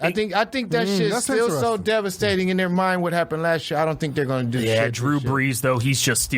I think that shit's still so devastating in their mind what happened last year. I don't think they're going to do shit. Yeah, Drew Brees, though, he's just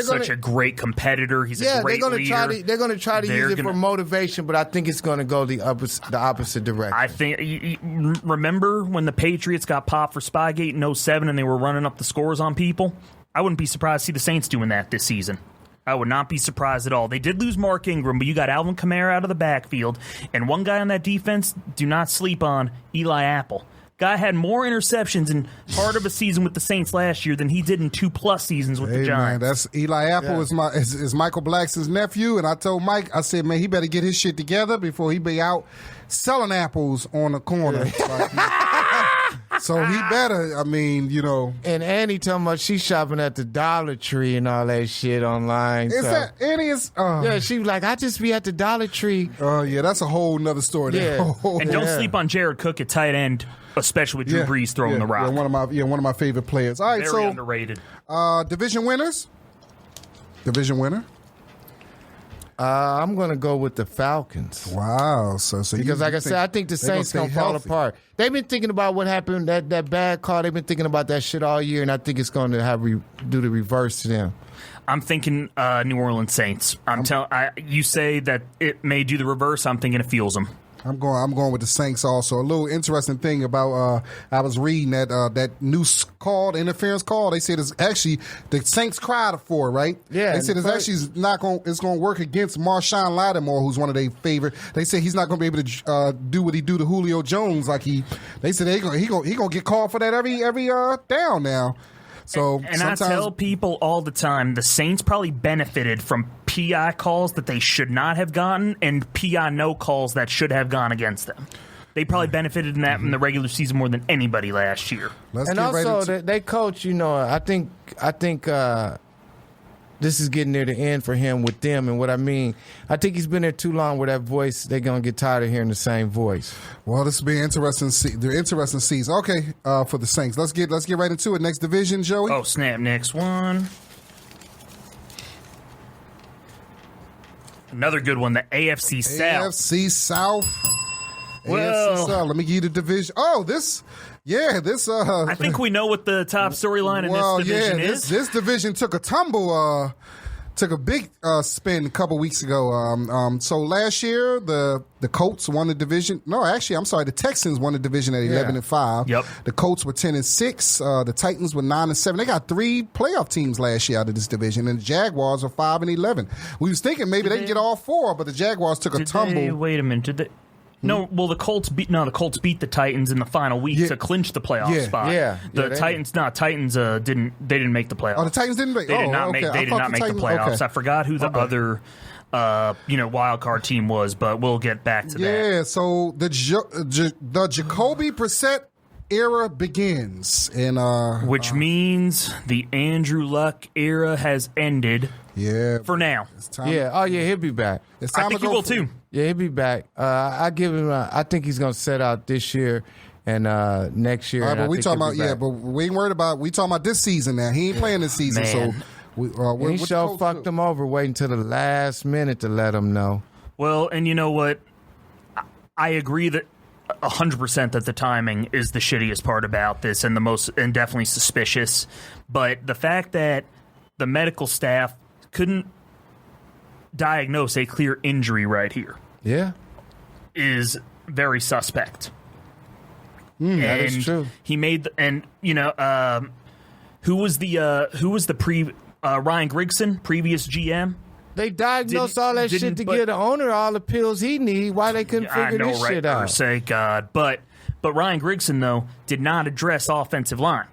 such a great competitor. He's a great leader. They're going to try to use it for motivation, but I think it's going to go the opposite direction. I think remember when the Patriots got popped for Spygate in 2007 and they were running up the scores on people? I wouldn't be surprised to see the Saints doing that this season. I would not be surprised at all. They did lose Mark Ingram, but you got Alvin Kamara out of the backfield. And one guy on that defense, do not sleep on, Eli Apple. Guy had more interceptions in part of a season with the Saints last year than he did in 2+ seasons with the Giants. Man, that's Eli Apple is Michael Blackson's nephew. And I told Mike, I said, man, he better get his shit together before he be out selling apples on the corner. So he better, And Annie talking about she's shopping at the Dollar Tree and all that shit online. Annie is... yeah, she was like, I just be at the Dollar Tree. Oh, yeah, that's a whole nother story. Yeah. And don't sleep on Jared Cook at tight end, especially with Drew Brees throwing the rock. Yeah, one of my favorite players. All right, very underrated. Division winners? Division winner? I'm going to go with the Falcons. Wow. Because like I said, I think the Saints going to fall apart. They've been thinking about what happened, that bad call. They've been thinking about that shit all year, and I think it's going to do the reverse to them. I'm thinking New Orleans Saints. You say that it may do the reverse. I'm thinking it fuels them. I'm going with the Saints also. A little interesting thing about I was reading that new call, the interference call. They said it's actually the Saints cried for it, right? Yeah. They said it's actually it's going to work against Marshawn Lattimore, who's one of their favorite. They said he's not going to be able to do what he do to Julio Jones They said he going to get called for that every down now. So and I tell people all the time, the Saints probably benefited from PI calls that they should not have gotten and PI no calls that should have gone against them. They probably benefited in that in the regular season more than anybody last year. And also, they coach, I think this is getting near the end for him with them. And what I mean, I think he's been there too long with that voice. They're going to get tired of hearing the same voice. Well, this will be interesting. The interesting season. Okay, for the Saints. Let's get right into it. Next division, Joey. Oh, snap. Next one. Another good one, the AFC South. AFC South. Well, AFC South. Let me give you the division. Oh, this. I think we know what the top storyline in this division is. This division took a tumble. Took a big spin a couple weeks ago. So last year, the Colts won the division. No, actually, I'm sorry. The Texans won the division at 11-5. Yep. The Colts were 10-6. The Titans were 9-7. They got 3 playoff teams last year out of this division, and the Jaguars are 5-11. We was thinking maybe they can get all 4, but the Jaguars took a tumble. Wait a minute. Did they? No, well, the Colts beat the Titans in the final week to clinch the playoff spot. The Titans didn't make the playoffs. Oh, the Titans didn't make. They did not make the playoffs. Okay. I forgot who the other wild card team was, but we'll get back to that. Yeah, so the Jacoby Brissett era begins, and which means the Andrew Luck era has ended. Yeah. For now. It's time. Yeah. Oh, yeah, he'll be back. It's time I think to he go will for- too. Yeah, he'll be back. I give him. I think he's gonna set out this year and next year. All right, and but I we think talking he'll about be back. but we ain't worried about. We talking about this season now. He ain't playing this season, Man. so we. And he what sure the coach fucked do? him over, waiting till the last minute to let him know. Well, and you know what? I agree that 100% that the timing is the shittiest part about this and the most, and definitely suspicious. But the fact that the medical staff couldn't diagnose a clear injury right here Yeah, is very suspect. that is true. He made who was the Ryan Grigson, previous GM? They diagnosed Didn't- all that shit didn't- to but- get the owner all the pills he need. Why they couldn't I figure know, this right? shit For out? sake God, but Ryan Grigson though did not address offensive line.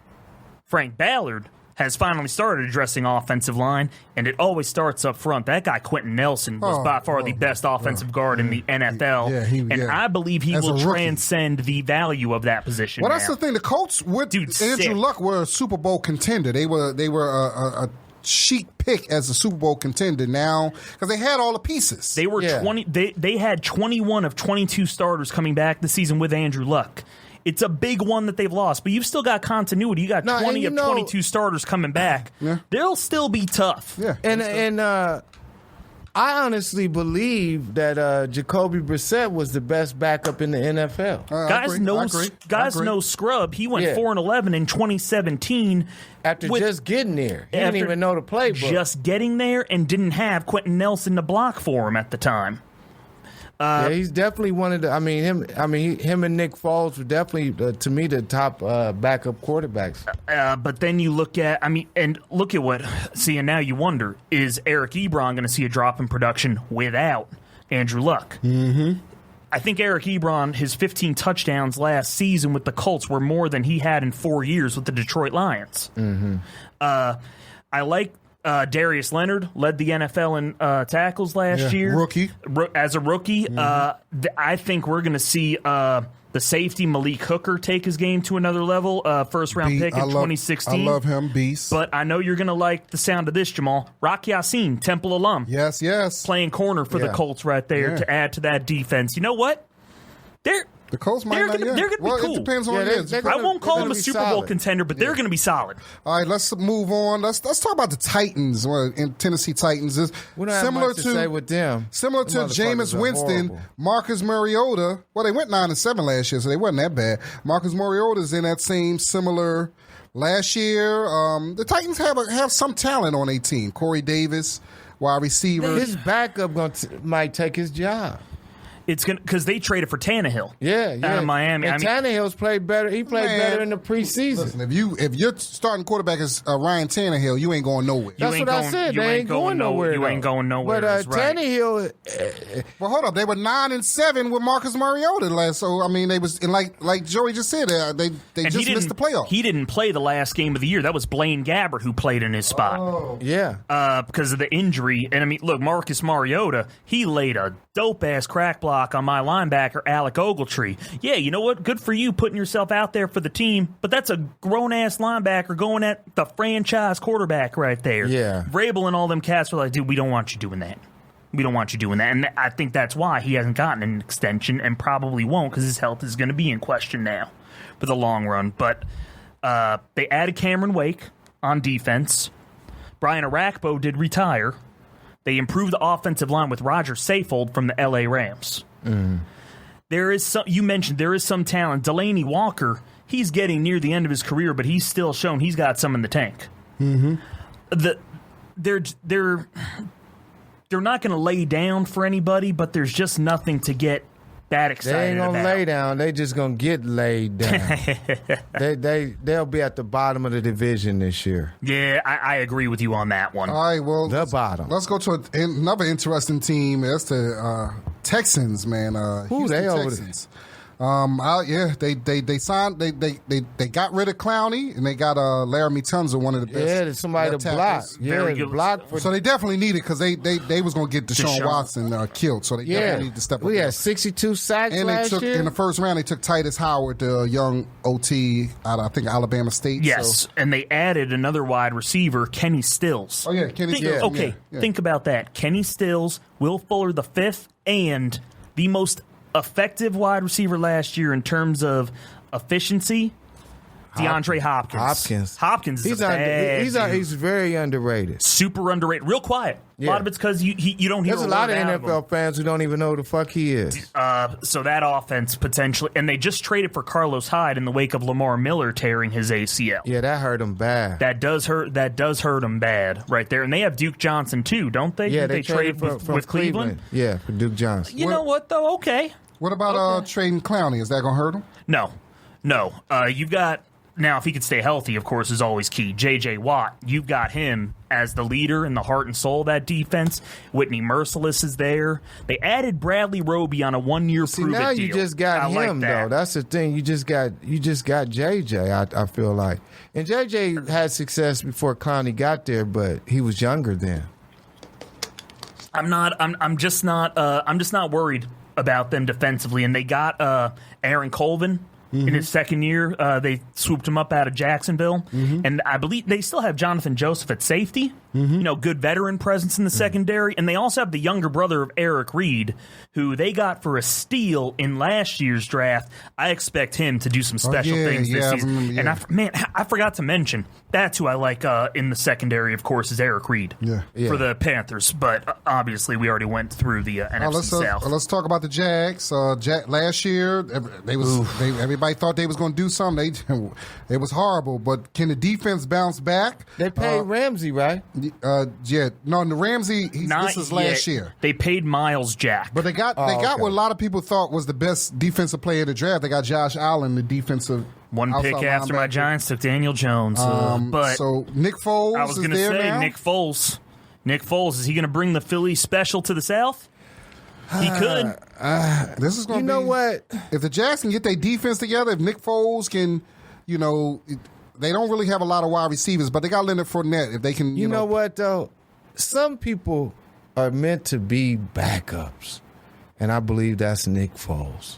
Frank Ballard has finally started addressing offensive line, and it always starts up front. That guy Quentin Nelson was by far the best offensive guard in the NFL, I believe he As a will rookie. transcend the value of that position. Well, that's now. the thing. The Colts with Dude, Andrew sick. Luck were a Super Bowl contender. They were a chic pick as a Super Bowl contender now because they had all the pieces. They were Yeah. 20. They had 21 of 22 starters coming back this season with Andrew Luck. It's a big one that they've lost, but you've still got continuity. You got No, 20 and of 22 starters coming back. Yeah. They'll still be tough. Yeah, And I honestly believe that Jacoby Brissett was the best backup in the NFL. I Guys agree. I agree. guys I agree. know scrub. He went Yeah. 4-11 in 2017 After with- just getting there, he didn't after even know the playbook. Just getting there and didn't have Quentin Nelson to block for him at the time. Yeah, he's definitely one of the. Him and Nick Foles were definitely, to me, the top backup quarterbacks. But then you look at, and look at what. See, and now you wonder: is Eric Ebron going to see a drop in production without Andrew Luck? Mm-hmm. I think Eric Ebron, his 15 touchdowns last season with the Colts were more than he had in 4 years with the Detroit Lions. Mm-hmm. I like. Darius Leonard led the NFL in tackles last year. Rookie. As a rookie. I think we're going to see the safety Malik Hooker take his game to another level. First-round pick in 2016. I love him, Beast. But I know you're going to like the sound of this, Jamal. Rock Yassin, Temple alum. Yes. Playing corner for the Colts right there to add to that defense. You know what? The Colts might not. They're going to be cool. It depends on who it is. I won't call them a be Super Bowl solid. contender, but they're going to be solid. All right, let's move on. Let's talk about the Titans. In Tennessee Titans is We don't have similar much to say with them. Similar to Them Jameis motherfuckers are Winston, horrible. Marcus Mariota. Well, they went 9-7 last year, so they wasn't that bad. Marcus Mariota's in that same similar last year. The Titans have some talent on their team. Corey Davis, wide receiver. His backup might take his job. It's going because they traded for Tannehill. Yeah, Out of Miami. And Tannehill's played better. He played Man, better in the preseason. Listen, if your starting quarterback is Ryan Tannehill, you ain't going nowhere. That's ain't what I going- said. you They ain't ain't going going no- nowhere. you ain't though. going nowhere, But that's right. Tannehill, Well, hold up. They were 9-7 with Marcus Mariota last. So I mean, they was and like Joey just said, they And just missed the playoff. He didn't play the last game of the year. That was Blaine Gabbert who played in his spot yeah. because of the injury. And I mean, look, Marcus Mariota, he laid a dope ass crack block on my linebacker Alec Ogletree. Yeah, you know what? Good for you putting yourself out there for the team. But that's a grown ass linebacker going at the franchise quarterback right there. Yeah. Vrabel and all them cats were like, dude, we don't want you doing that. We don't want you doing that. And I think that's why he hasn't gotten an extension and probably won't because his health is going to be in question now for the long run. But they added Cameron Wake on defense. Brian Arakpo did retire. They improved the offensive line with Roger Saffold from the LA Rams. There is some, you mentioned there is some talent. Delaney Walker, he's getting near the end of his career, but he's still shown he's got some in the tank. They're not going to lay down for anybody, but there's just nothing to get that They excited ain't gonna about. lay down. They just gonna get laid down. They'll be at the bottom of the division this year. Yeah, I agree with you on that one. All right, well, The bottom. Let's go to another interesting team. That's the Texans, man. Who Houston they over Texans. They signed. They got rid of Clowney and they got Laramie Tunsil, one of the best. Yeah, somebody to block. Very Yeah, good. block. So they definitely need it because they was going to get Deshaun Watson killed. So they definitely need to step up. We had 62 sacks and last year. In the first round, they took Titus Howard, the young OT out of, I think, Alabama State. Yes, so. and they added another wide receiver, Kenny Stills. Oh, yeah, Kenny Stills. Okay, think about that. Kenny Stills, Will Fuller the fifth, and the most effective wide receiver last year in terms of efficiency, DeAndre Hopkins. Hopkins is he's very underrated. Super underrated. Real quiet. Yeah. A lot of it's because you don't hear There's a lot of out NFL fans who don't even know who the fuck he is. So that offense potentially, and they just traded for Carlos Hyde in the wake of Lamar Miller tearing his ACL. Yeah, that hurt him bad. That does hurt him bad right there. And they have Duke Johnson too, don't they? Yeah, they traded with Cleveland. Yeah, for Duke Johnson. You know what though? Okay. What about trading Clowney? Is that going to hurt him? No. You've got. Now, if he could stay healthy, of course, is always key. J.J. Watt, you've got him as the leader and the heart and soul of that defense. Whitney Merciless is there. They added Bradley Roby on a 1-year prove-it deal. Now you just got him, though. That's the thing. You just got J.J., I feel like. And J.J. had success before Clowney got there, but he was younger then. I'm just not worried about them defensively. And they got Aaron Colvin. In his second year, they swooped him up out of Jacksonville. And I believe they still have Jonathan Joseph at safety. Good veteran presence in the secondary. And they also have the younger brother of Eric Reed, who they got for a steal in last year's draft. I expect him to do some special things this season. And I forgot to mention, that's who I like in the secondary, of course, is Eric Reed for the Panthers. But obviously, we already went through the NFC South. Let's talk about the Jags. Last year, everybody thought they was going to do something. It was horrible. But can the defense bounce back? They paid Ramsey, right? No, the Ramsey. This is last year. They paid Miles Jack, but they got what a lot of people thought was the best defensive player of the draft. They got Josh Allen, the defensive. One pick after my Giants took Daniel Jones. So Nick Foles. I was going to say Nick Foles. Nick Foles, is he going to bring the Philly special to the South? He could. This is going to be. You know what? If the Jags can get their defense together, if Nick Foles can, they don't really have a lot of wide receivers, but they got Leonard Fournette. If they can, you know what though, some people are meant to be backups, and I believe that's Nick Foles.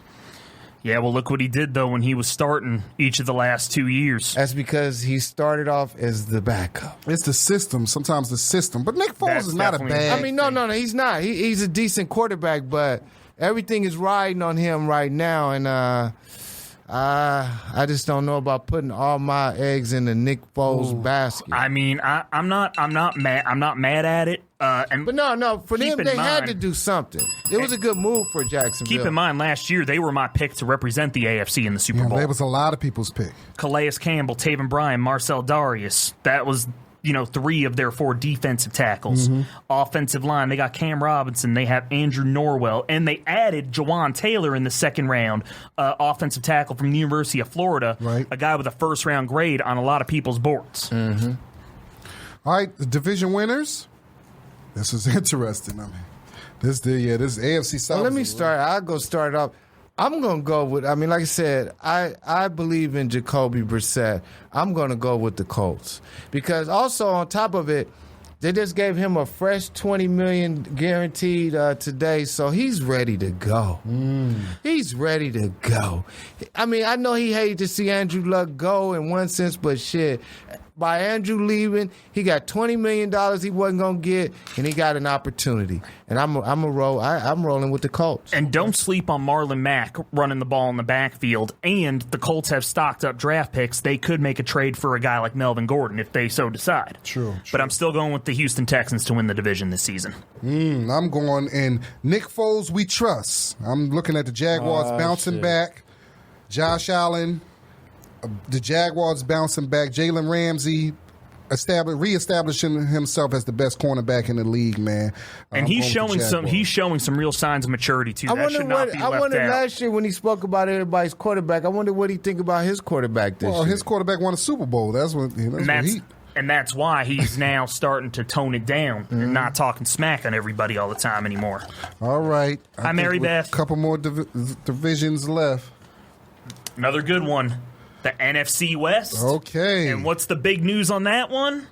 Yeah, well, look what he did, though, when he was starting each of the last 2 years. That's because he started off as the backup. It's the system, sometimes the system. But Nick Foles is not a bad I mean, no, he's not. He's a decent quarterback, but everything is riding on him right now, and I just don't know about putting all my eggs in the Nick Foles basket. I mean, I'm not mad at it. But no, for them, they had to do something. It was a good move for Jacksonville. Keep in mind, last year, they were my pick to represent the AFC in the Super Bowl. There was a lot of people's pick. Calais Campbell, Taven Bryan, Marcel Darius. That was, 3 of their 4 defensive tackles. Offensive line, they got Cam Robinson. They have Andrew Norwell. And they added Jawan Taylor in the second round, offensive tackle from the University of Florida. Right. A guy with a first-round grade on a lot of people's boards. All right, the division winners. This is interesting. I mean, this AFC South. Well, let me start. I'll go start off. I'm going to go with, like I said, I believe in Jacoby Brissett. I'm going to go with the Colts. Because also on top of it, they just gave him a fresh $20 million guaranteed today, so he's ready to go. He's ready to go. I mean, I know he hated to see Andrew Luck go in one sense, but shit, by Andrew leaving, he got $20 million he wasn't going to get, and he got an opportunity. And I'm rolling with the Colts. And don't sleep on Marlon Mack running the ball in the backfield. And the Colts have stocked up draft picks. They could make a trade for a guy like Melvin Gordon if they so decide. True. But I'm still going with the Houston Texans to win the division this season. I'm going in Nick Foles, we trust. I'm looking at the Jaguars bouncing back. Josh Allen. The Jaguars bouncing back. Jalen Ramsey reestablishing himself as the best cornerback in the league, man. And he's showing some real signs of maturity too. I wonder last year when he spoke about everybody's quarterback, I wonder what he think about his quarterback this year. Well, his quarterback won a Super Bowl. That's why he's now starting to tone it down and not talking smack on everybody all the time anymore. All right. Hi, Mary Beth. A couple more divisions left. Another good one. The NFC West. Okay. And what's the big news on that one?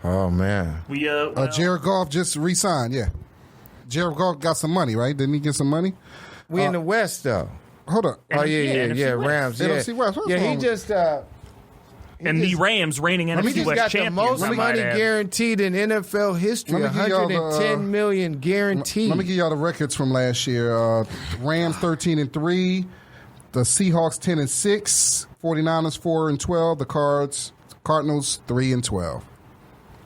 Oh, man. Jared Goff just re-signed, yeah. Jared Goff got some money, right? Didn't he get some money? We in the West, though. Hold up. Oh, yeah. Rams, yeah. NFC West. What's he wrong? just... the Rams reigning NFC West got champions. The most money guaranteed in NFL history. $110 million guaranteed. Let me give y'all the records from last year. Rams 13-3, the Seahawks 10-6, 49ers 4-12, the Cardinals 3-12.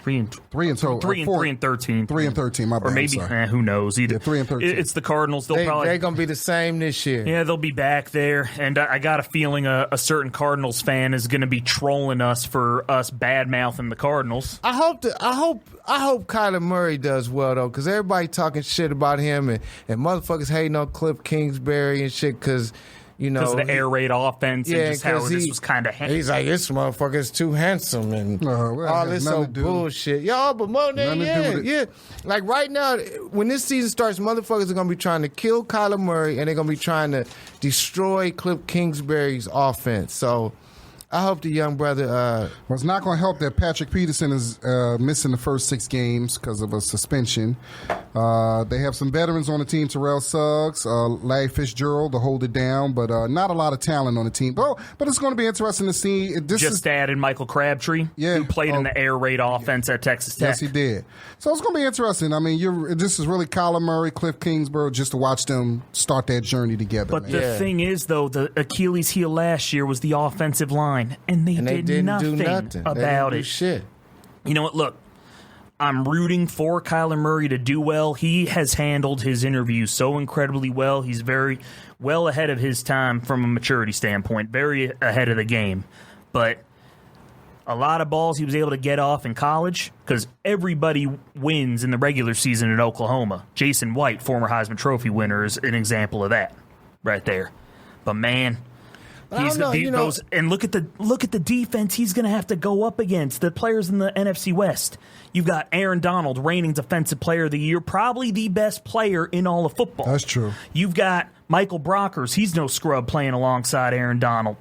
3 and 13. 3-13. My bad. Or maybe who knows? Either 3-13. It's the Cardinals. They're gonna be the same this year. Yeah, they'll be back there, and I got a feeling a certain Cardinals fan is going to be trolling us for us bad mouthing the Cardinals. I hope Kyler Murray does well though, because everybody talking shit about him and motherfuckers hating on Cliff Kingsbury and shit because. Because of the air raid offense and just how this was kind of he's like, this motherfucker is too handsome and all this old bullshit. Y'all, but more than yeah. Like right now, when this season starts, motherfuckers are going to be trying to kill Kyler Murray and they're going to be trying to destroy Cliff Kingsbury's offense. So I hope the young brother... well, it's not going to help that Patrick Peterson is missing the first 6 games because of a suspension. They have some veterans on the team, Terrell Suggs, Larry Fitzgerald to hold it down, but not a lot of talent on the team. But it's going to be interesting to see. Added Michael Crabtree, who played in the air raid offense at Texas Tech. Yes, he did. So it's going to be interesting. I mean, this is really Kyler Murray, Cliff Kingsbury, just to watch them start that journey together. But the thing is, though, the Achilles heel last year was the offensive line. And they didn't do nothing about it. Shit. You know what? Look, I'm rooting for Kyler Murray to do well. He has handled his interview so incredibly well. He's very well ahead of his time from a maturity standpoint, very ahead of the game. But a lot of balls he was able to get off in college because everybody wins in the regular season in Oklahoma. Jason White, former Heisman Trophy winner, is an example of that right there. But, man... and look at the defense he's going to have to go up against. The players in the NFC West. You've got Aaron Donald, reigning Defensive Player of the Year, probably the best player in all of football. That's true. You've got Michael Brockers, he's no scrub playing alongside Aaron Donald.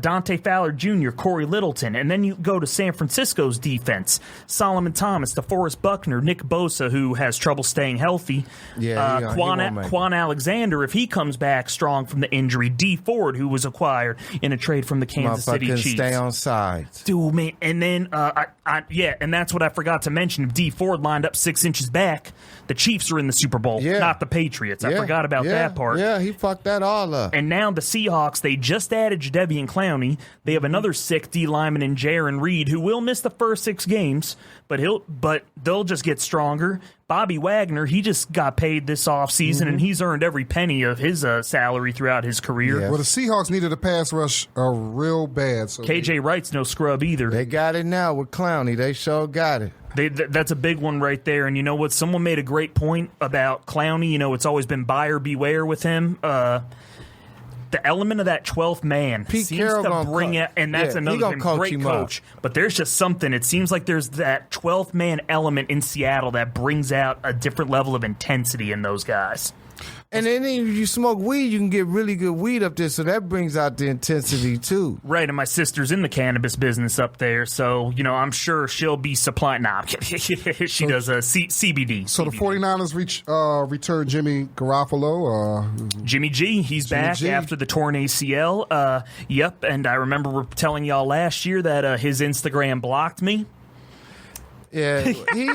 Dante Fowler Jr., Corey Littleton. And then you go to San Francisco's defense. Solomon Thomas, DeForest Buckner, Nick Bosa, who has trouble staying healthy. Quan Alexander, if he comes back strong from the injury. D Ford, who was acquired in a trade from the Kansas City Chiefs. Stay on sides. Dude, man. And then, and that's what I forgot to mention. If D Ford lined up 6 inches back, the Chiefs are in the Super Bowl, not the Patriots. I forgot about that part. Yeah, he fucked that all up. And now the Seahawks, they just added Jadeveon Clowney. They have another sick D lineman in Jaron Reed, who will miss the first 6 games, but they'll just get stronger. Bobby Wagner, he just got paid this offseason, and he's earned every penny of his salary throughout his career. Yeah. Well, the Seahawks needed a pass rush real bad. So KJ Wright's no scrub either. They got it now with Clowney. They sure got it. That's a big one right there. And you know what? Someone made a great point about Clowney. You know, it's always been buyer beware with him. The element of that 12th man Pete seems Carroll to bring it, and that's another great coach. But there's just something. It seems like there's that 12th man element in Seattle that brings out a different level of intensity in those guys. And then if you smoke weed, you can get really good weed up there, so that brings out the intensity too. Right, and my sister's in the cannabis business up there, so, you know, I'm sure she'll be supplying... Nah, I'm kidding. She does CBD. So CBD. The 49ers return Jimmy Garoppolo. Jimmy G, he's back after the torn ACL. Yep, and I remember telling y'all last year that his Instagram blocked me. Yeah, he...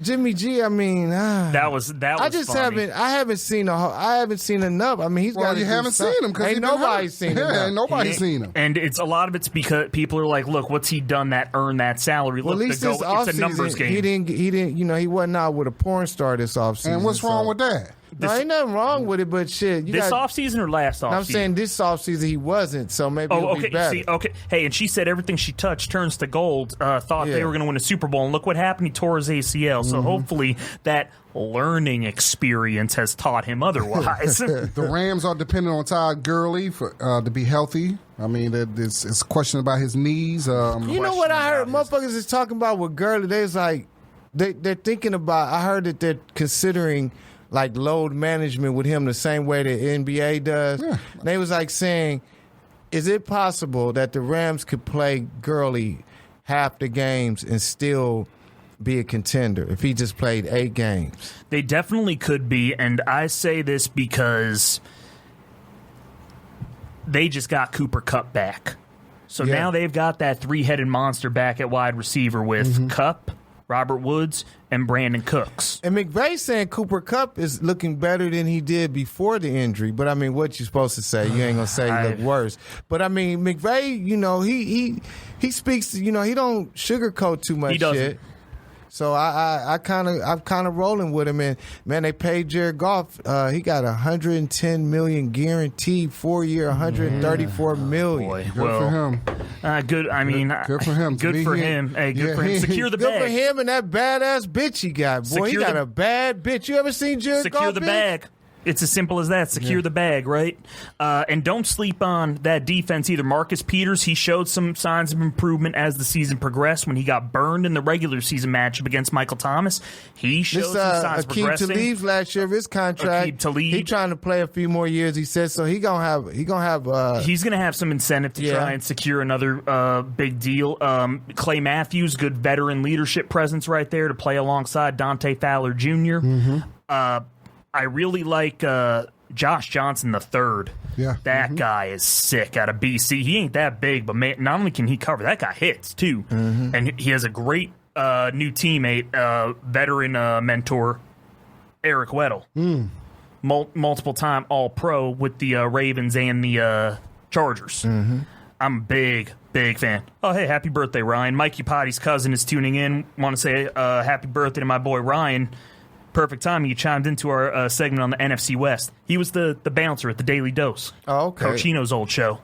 Jimmy G, I mean, that was. I just funny. I haven't seen enough. I mean, he's got. You haven't seen him because ain't nobody seen him. Ain't nobody seen him. And it's a lot of it's because people are like, look, what's he done that earned that salary? Well, look, at least this it's a numbers game. He didn't. You know, he wasn't out with a porn star this offseason. And what's wrong with that? No, ain't nothing wrong with it, but shit. This offseason or last offseason? I'm saying this offseason he wasn't, so maybe it'll be better. Okay. Hey, and she said everything she touched turns to gold. Thought they were going to win a Super Bowl, and look what happened. He tore his ACL. So hopefully that learning experience has taught him otherwise. The Rams are dependent on Todd Gurley to be healthy. I mean, it's a question about his knees. You know what I heard? Motherfuckers is talking about with Gurley. They was like, they're thinking about. I heard that they're considering like load management with him the same way the NBA does. Yeah. They was like saying, is it possible that the Rams could play Gurley half the games and still be a contender if he just played 8 games? They definitely could be, and I say this because they just got Cooper Kupp back. So now they've got that 3-headed monster back at wide receiver with Kupp, Robert Woods, and Brandon Cooks. And McVay saying Cooper Kupp is looking better than he did before the injury. But, I mean, what you supposed to say? You ain't going to say he looked worse. But, I mean, McVay, you know, he speaks, you know, he don't sugarcoat too much shit. So I'm kind of rolling with him, and man, they paid Jared Goff. He got $110 million guaranteed, 4-year, $134 million. Boy, Good for him. Good. I mean, good for him. Good for him. Hey, good for him. Secure the Good bag. for him and that badass bitch he got. Boy, he got a bad bitch. You ever seen Jared Goff? Secure the bag. It's as simple as that. Secure the bag, right? And don't sleep on that defense either. Marcus Peters, he showed some signs of improvement as the season progressed. When he got burned in the regular season matchup agact Michael Thomas, he showed some signs of progressing. Akeem Talib's last year of his contract. Akeem Talib. He trying to play a few more years, he said. So he's gonna have some incentive to try and secure another big deal. Clay Matthews, good veteran leadership presence right there to play alongside Dante Fowler Jr. I really like Josh Johnson III. Yeah. That guy is sick out of BC. He ain't that big, but man, not only can he cover, that guy hits too. And he has a great new teammate, veteran mentor, Eric Weddle. Multiple time All-Pro with the Ravens and the Chargers. I'm a big fan. Oh, hey, happy birthday, Ryan. Mike Upati's cousin is tuning in. Want to say happy birthday to my boy Ryan. Perfect timing. You chimed into our segment on the NFC West. He was the bouncer at the Daily Dose. Oh, okay. Coach Chino's old show.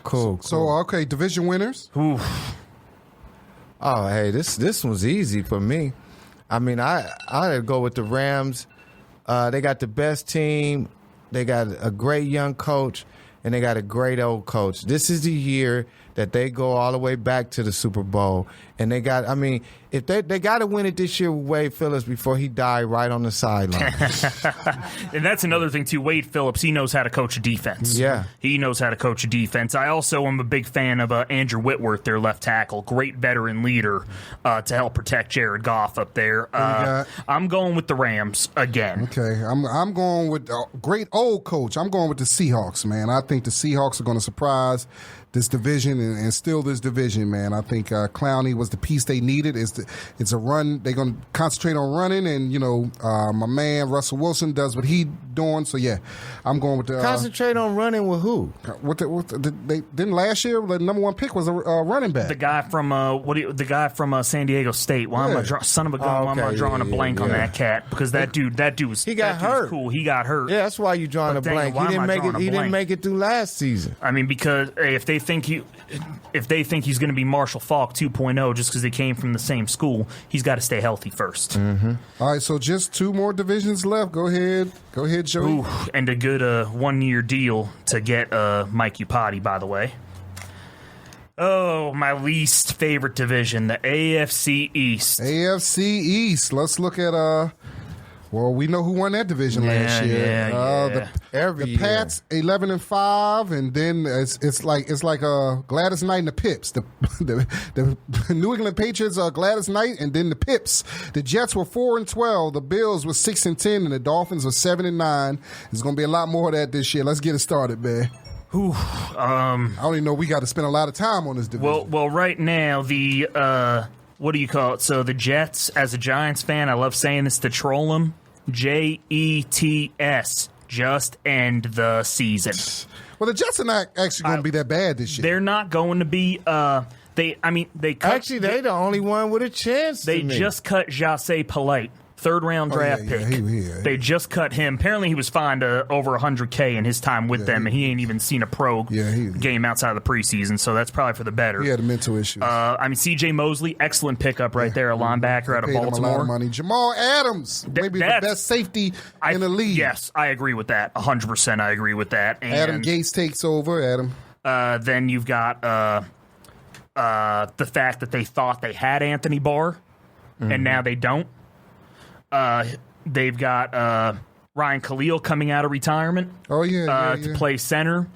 Cool. So, okay, division winners. Ooh. Oh, hey, this was easy for me. I mean, I'd go with the Rams. They got the best team. They got a great young coach, and they got a great old coach. This is the year that they go all the way back to the Super Bowl. And they got, I mean, if they got to win it this year with Wade Phillips before he died right on the sideline. And that's another thing, too. Wade Phillips, he knows how to coach a defense. Yeah. He knows how to coach a defense. I also am a big fan of Andrew Whitworth, their left tackle. Great veteran leader to help protect Jared Goff up there. I'm going with the Rams again. Okay, I'm going with a great old coach. I'm going with the Seahawks, man. I think the Seahawks are going to surprise this division and steal this division, man. I think Clowney was the piece they needed. It's a run. They're going to concentrate on running, and, you know, my man Russell Wilson does what he doing. So, yeah, I'm going with the... Concentrate on running with who? They didn't last year, the number one pick was a running back. The guy from San Diego State. Why am I son of a gun? Why am I drawing a blank on that cat? Because that dude was hurt. Cool. He got hurt. Yeah, that's why you drawing a blank. He didn't make it through last season. I mean, because if they think he's going to be Marshall Faulk 2.0 just because they came from the same school, he's got to stay healthy first. All right, so just 2 more divisions left. Go ahead, Joey. Ooh, and a good 1-year deal to get Mike Upati, by the way. Oh, my least favorite division, the AFC East. AFC East. Let's look at well, we know who won that division last year. The Pats 11-5, and then it's like Gladys Knight and the Pips. The New England Patriots are Gladys Knight, and then the Pips. The Jets were 4-12. The Bills were 6-10, and the Dolphins were 7-9. There's gonna be a lot more of that this year. Let's get it started, man. I don't even know. We got to spend a lot of time on this division. Well, right now the what do you call it? So the Jets, as a Giants fan, I love saying this to troll them. JETS, just end the season. Well, the Jets are not actually going to be that bad this year. They're not going to be. They cut. Actually, they the only one with a chance. They just cut Jace Polite. 3rd-round draft pick. They just cut him. Apparently, he was fined over $100K in his time with them, and he ain't even seen a pro game outside of the preseason, so that's probably for the better. He had a mental issue. C.J. Mosley, excellent pickup right there, a linebacker out of Baltimore. Him a lot of money. Jamal Adams, maybe the best safety in the league. Yes, I agree with that. 100% I agree with that. And Adam Gates takes over, Adam. Then you've got the fact that they thought they had Anthony Barr, and now they don't. They've got Ryan Khalil coming out of retirement. Oh yeah, to play center.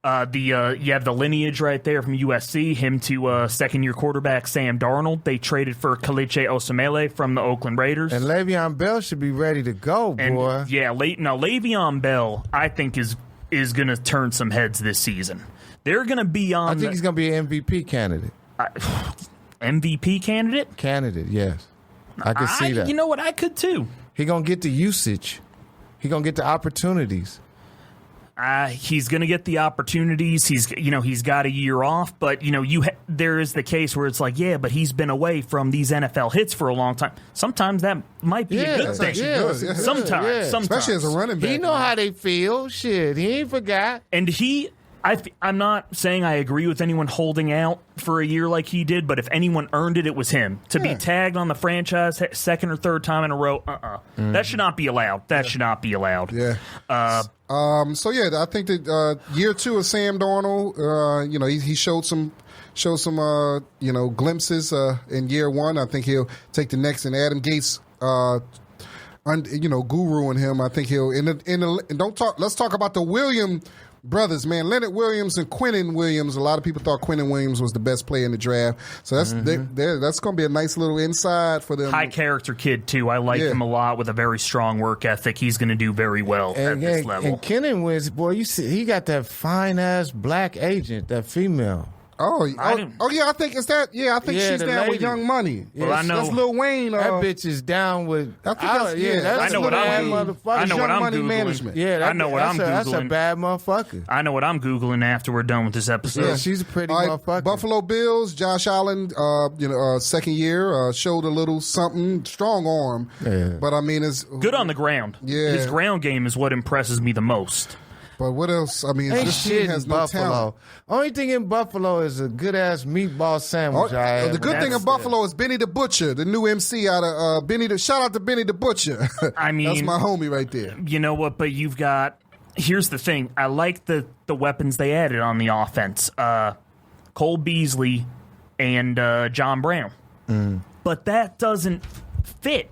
You have the lineage right there from USC. Him to second-year quarterback Sam Darnold. They traded for Kalichi Osemele from the Oakland Raiders. And Le'Veon Bell should be ready to go, boy. And, yeah, Le'Veon Bell, I think is going to turn some heads this season. They're going to be on. I think he's going to be an MVP candidate. MVP candidate? Candidate, yes. I could see that. You know what? I could too. He going to get the usage. He going to get the opportunities. He's going to get the opportunities. He's got a year off, but there is the case where it's like, yeah, but he's been away from these NFL hits for a long time. Sometimes that might be a good thing. Sometimes, especially as a running back. He know how they feel. Shit, he ain't forgot. And I'm not saying I agree with anyone holding out for a year like he did, but if anyone earned it, it was him. To be tagged on the franchise second or third time in a row, that should not be allowed. That should not be allowed. Yeah. I think that year 2 of Sam Darnold, he showed some glimpses in year 1. I think he'll take the next. And Adam Gates, guruing him. I think he'll. Let's talk about the Williams brothers, man. Leonard Williams and Quinnen Williams. A lot of people thought Quinnen Williams was the best player in the draft. So that's that's going to be a nice little inside for them. High character kid too. I like him a lot with a very strong work ethic. He's going to do very well at this level. And Quinnen Williams, boy, you see, he got that fine ass black agent, that female. I think it's that. Yeah, I think she's down with Young Money. Well, I know that's Lil Wayne. That bitch is down with. I know what I'm Googling. Management. Yeah, I know what I'm Googling. That's a bad motherfucker. I know what I'm Googling after we're done with this episode. Yeah, she's a pretty motherfucker. Buffalo Bills, Josh Allen, second year, showed a little something, strong arm. Yeah. But I mean, it's good on the ground. Yeah, his ground game is what impresses me the most. But what else? I mean, this team has no talent. Only thing in Buffalo is a good ass meatball sandwich. The good thing in Buffalo is Benny the Butcher, the new MC out of shout out to Benny the Butcher. I mean, that's my homie right there. You know what? But you've got. Here's the thing. I like the weapons they added on the offense. Cole Beasley and John Brown. But that doesn't fit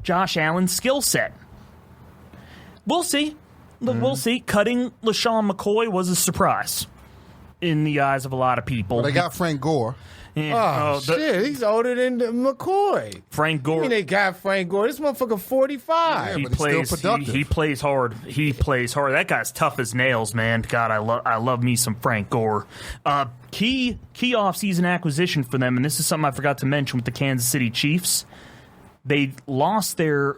Josh Allen's skill set. We'll see. We'll see. Cutting LaShawn McCoy was a surprise in the eyes of a lot of people. Well, they got Frank Gore. Yeah. Shit, he's older than McCoy. Frank Gore. I mean, they got Frank Gore. This motherfucker 45. Yeah, but he's still productive. He plays hard. He plays hard. That guy's tough as nails, man. God, I love me some Frank Gore. Key off-season acquisition for them, and this is something I forgot to mention with the Kansas City Chiefs. They lost their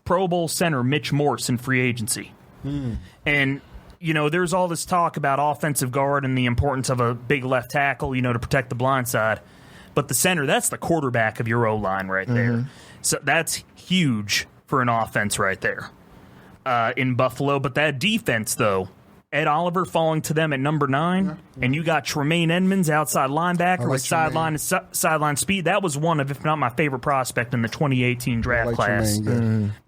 Pro Bowl center, Mitch Morse, in free agency. And, there's all this talk about offensive guard and the importance of a big left tackle, to protect the blind side. But the center, that's the quarterback of your O-line right there. So that's huge for an offense right there in Buffalo. But that defense, though, Ed Oliver falling to them at number 9, and you got Tremaine Edmonds, outside linebacker with sideline speed. That was one of, if not my favorite prospect in the 2018 draft class.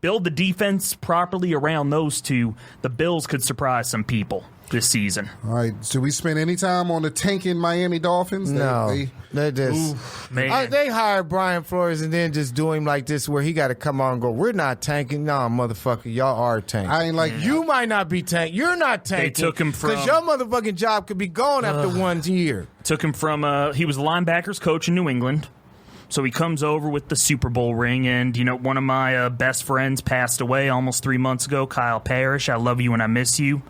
Build the defense properly around those two. The Bills could surprise some people this season. All right. So we spend any time on the tanking Miami Dolphins? No. They just they hired Brian Flores and then just do him like this where he got to come on and go, we're not tanking. Nah, motherfucker, y'all are tanking. I ain't like you might not be tanking. You're not tanking. They took him from because your motherfucking job could be gone after 1 year. Took him from he was a linebackers coach in New England. So he comes over with the Super Bowl ring, and, one of my best friends passed away almost 3 months ago, Kyle Parrish. I love you and I miss you.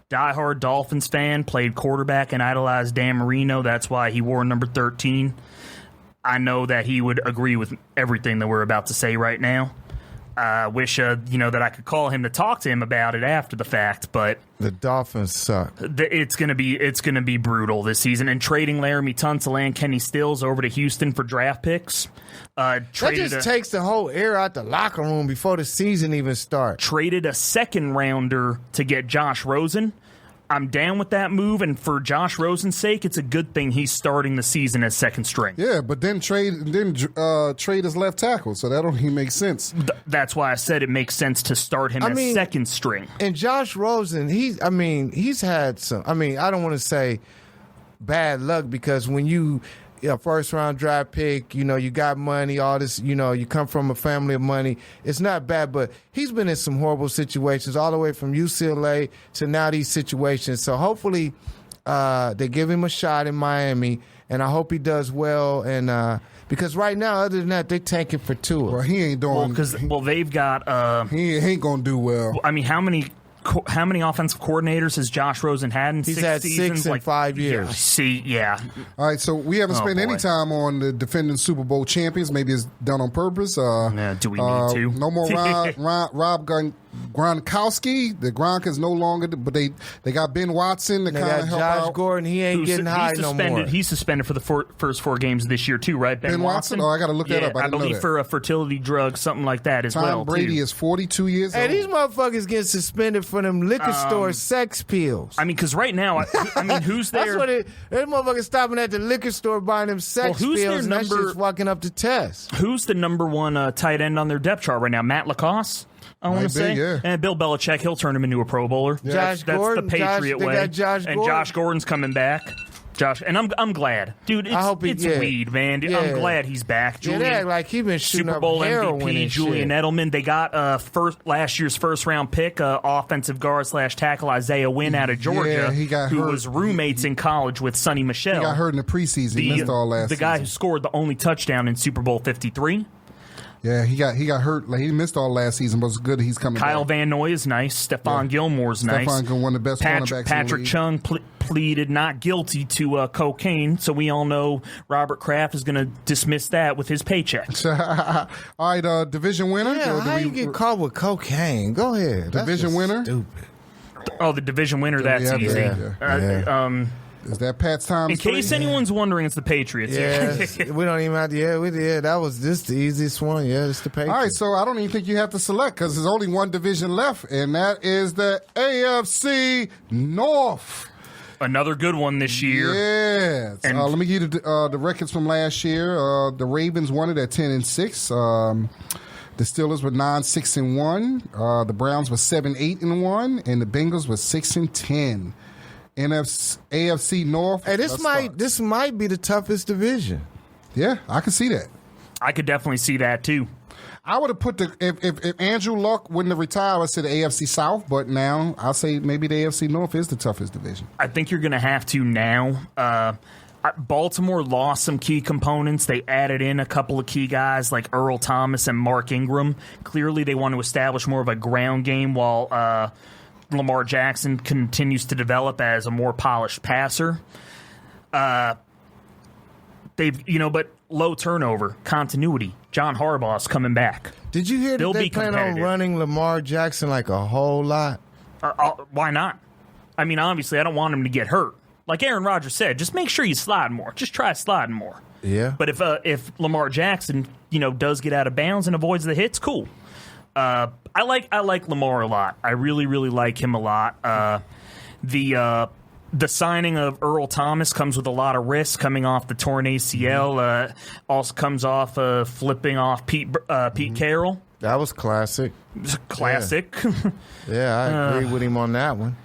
Diehard Dolphins fan, played quarterback and idolized Dan Marino. That's why he wore number 13. I know that he would agree with everything that we're about to say right now. I wish, that I could call him to talk to him about it after the fact, but the Dolphins suck. It's gonna be brutal this season. And trading Laramie Tunsil and Kenny Stills over to Houston for draft picks. That just takes the whole air out the locker room before the season even starts. Traded a second rounder to get Josh Rosen. I'm down with that move, and for Josh Rosen's sake, it's a good thing he's starting the season as second string. Yeah, but then trade his left tackle, so that don't even make sense. That's why I said it makes sense to start him as second string. And Josh Rosen, he's had some. I don't want to say bad luck because when you a first-round draft pick. You know, you got money, all this. You know, you come from a family of money. It's not bad, but he's been in some horrible situations, all the way from UCLA to now these situations. So hopefully, they give him a shot in Miami, and I hope he does well. And because right now, other than that, they tanking for Tua. Well, he ain't doing. Well, they've got. He ain't gonna do well. I mean, how many offensive coordinators has Josh Rosen had in He's 6 had seasons? 6 in 5 years. Yeah. All right, so we haven't spent any boy. time on the defending Super Bowl champions. Maybe it's done on purpose. Do we need to? No more Rob Gronkowski. The Gronk is no longer, but they got Ben Watson to They kind got of help Josh out. Gordon. He ain't getting high no more. He's suspended for the first 4 games of this year too, right? Ben Watson? Oh, I got to look that up. I didn't know believe that. for a fertility drug, something like that as well. Tom Brady too. is 42 years Hey, old. these motherfuckers get suspended for them liquor store sex pills. I mean, because right now, I mean, who's there? That's what it. Them motherfuckers stopping at the liquor store buying them sex who's their pills, and that number- shit's walking up to test. Who's the number 1 tight end on their depth chart right now? Matt LaCosse, I want to say. yeah. And Bill Belichick, he'll turn him into a Pro Bowler. Josh That's Gordon, the Patriot they way. got Josh and Gordon. Josh Gordon's coming back. And I'm glad, dude. It's, I hope it's yeah. weed, man. Yeah. I'm glad he's back. Yeah, they act like he been shooting Super up Bowl heroin MVP and Julian shit. Edelman. They got last year's first round pick, offensive guard / tackle Isaiah Wynn out of Georgia, Yeah, he got who hurt. was roommates in college with Sonny Michel. He got hurt in the preseason. He missed all last the guy who season. scored the only touchdown in Super Bowl 53. Yeah, he got hurt. Like, he missed all last season, but it's good he's coming Kyle back. Van Noy is nice. Stephon Gilmore's nice. Stephon Gilmore, one of the best cornerbacks in the Patrick league. Chung pleaded not guilty to cocaine, so we all know Robert Kraft is going to dismiss that with his paycheck. All right, division winner. Yeah, how you get caught with cocaine? Go ahead. That's Division just winner? Stupid. Oh, the division winner, that's have easy. to- Is that Pat's time? In case anyone's wondering, it's the Patriots. Yes, we don't even have to. Yeah, that was just the easiest one. Yeah, it's the Patriots. All right, so I don't even think you have to select because there's only one division left, and that is the AFC North. Another good one this year. Yeah. And- Let me give you the records from last year. The Ravens won it at 10-6. The Steelers were 9-6-1. The Browns were 7-8-1, and the Bengals were 6-10. AFC North. Hey, this might be the toughest division. Yeah, I can see that. I could definitely see that too. I would have put if Andrew Luck wouldn't have retired, I'd say the AFC South. But now I'll say maybe the AFC North is the toughest division. I think you're going to have to now. Baltimore lost some key components. They added in a couple of key guys like Earl Thomas and Mark Ingram. Clearly, they want to establish more of a ground game while Lamar Jackson continues to develop as a more polished passer. But low turnover, continuity. John Harbaugh's coming back. Did you hear They'll that they be plan on competitive. running Lamar Jackson like a whole lot? Why not? I mean, obviously, I don't want him to get hurt. Like Aaron Rodgers said, just make sure you slide more. Just try sliding more. Yeah. But if Lamar Jackson, does get out of bounds and avoids the hits, cool. I like Lamar a lot. I really, really like him a lot. The signing of Earl Thomas comes with a lot of risk coming off the torn ACL. Also comes off flipping off Pete Carroll. That was classic. Classic. Yeah, I agree with him on that one.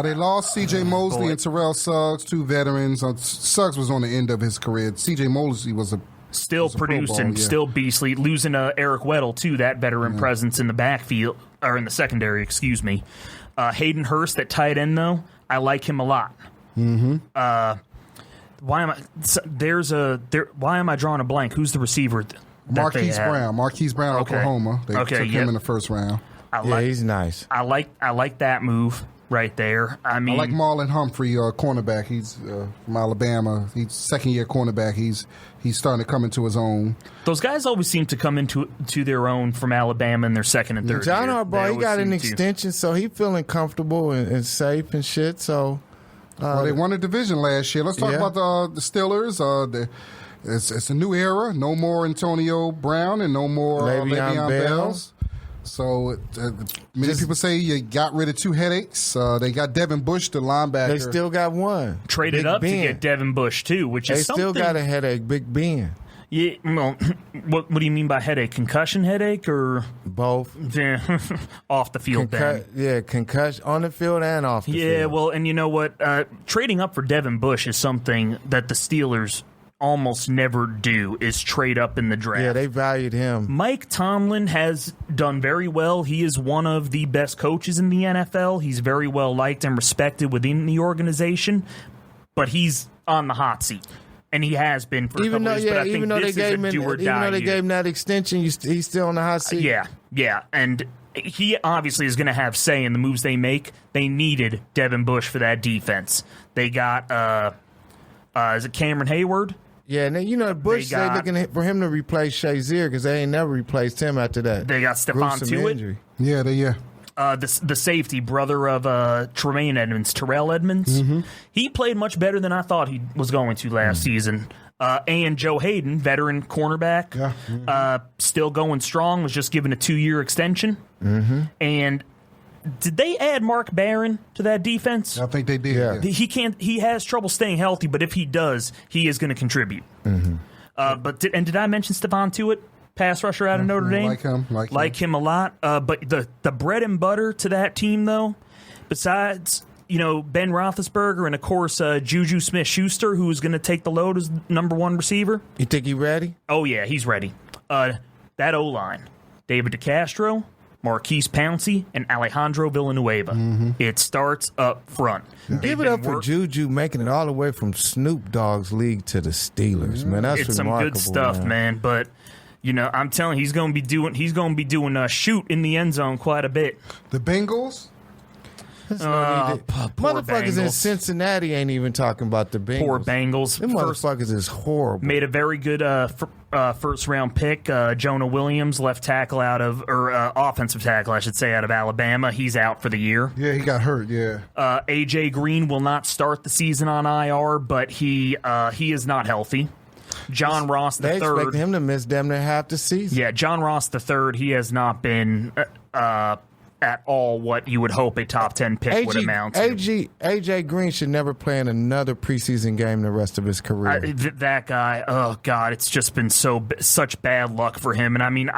They lost C.J. Mosley and Terrell Suggs, 2 veterans. Suggs was on the end of his career. C.J. Mosley was Still Pro producing, Bowl, yeah. still beastly. Losing Eric Weddle, too, that veteran presence in the backfield, or in the secondary, excuse me. Hayden Hurst at tight end, though, I like him a lot. Mm-hmm. Why am I drawing a blank? Who's the receiver? Marquise Brown. Marquise Brown, Okay. Oklahoma. They took him yep. in the first round. He's nice. I like that move right there. I mean, I like Marlon Humphrey, cornerback. He's from Alabama. He's second-year cornerback. He's starting to come into his own. those guys always seem to come into their own from Alabama in their second and third John year. Harbaugh, he got an extension, so he feeling comfortable and safe and shit. So, Well, they won the division last year. Let's talk Yeah. about the Steelers. It's a new era. No more Antonio Brown and no more Le'Veon Bell. So many people say you got rid of 2 headaches. They got Devin Bush, the linebacker. they still got one. Traded Big up Ben. to get Devin Bush too, which They is still something. got a headache, Big Ben. Yeah, well, what do you mean by headache? Concussion headache or Both. off the field? then? Concussion on the field and off the field. Yeah, well, and you know what? Trading up for Devin Bush is something that the Steelers almost never do is trade up in the draft. Yeah, they valued him. Mike Tomlin has done very well. He is one of the best coaches in the NFL. He's very well liked and respected within the organization, but he's on the hot seat. And he has been for a couple years, but I think this is a do or die. Even though they gave him that extension, he's still on the hot seat. Yeah. And he obviously is going to have say in the moves they make. They needed Devin Bush for that defense. They got, is it Cameron Hayward? Yeah, and Bush, they're looking for him to replace Shazier because they ain't never replaced him after that. They got Stephon Tuitt. Yeah. The safety, brother of Tremaine Edmonds, Terrell Edmonds. Mm-hmm. He played much better than I thought he was going to last season. And Joe Hayden, veteran cornerback, still going strong, was just given a 2-year extension. Mm-hmm. And did they add Mark Barron to that defense? I think they did. Yeah. He has trouble staying healthy, but if he does, he is going to contribute. Mm-hmm. Did I mention Stephon Tuitt, pass rusher out of Notre Dame? Like him a lot. But the bread and butter to that team, though, besides Ben Roethlisberger and of course Juju Smith-Schuster, who's going to take the load as number one receiver. You think he's ready? Oh yeah, he's ready. That O-line, David DeCastro, Marquise Pouncey, and Alejandro Villanueva. Mm-hmm. It starts up front. Yeah. Give it up for Juju making it all the way from Snoop Dogg's league to the Steelers, man. That's it's remarkable. It's some good stuff, man. But I'm telling you, he's going to be doing shoot in the end zone quite a bit. The Bengals. Motherfuckers Bengals. in Cincinnati ain't even talking about the Bengals. Poor Bengals. Them motherfuckers is horrible. Made a very good first round pick. Jonah Williams, offensive tackle, I should say, out of Alabama. He's out for the year. Yeah, he got hurt. Yeah. AJ Green will not start the season on IR, but he is not healthy. John Ross III. They expect him to miss damn near half the season. Yeah, John Ross III. He has not been at all what you would hope a top 10 pick would amount to. AJ Green should never play in another preseason game the rest of his career. That guy, oh God, it's just been such bad luck for him. And I mean,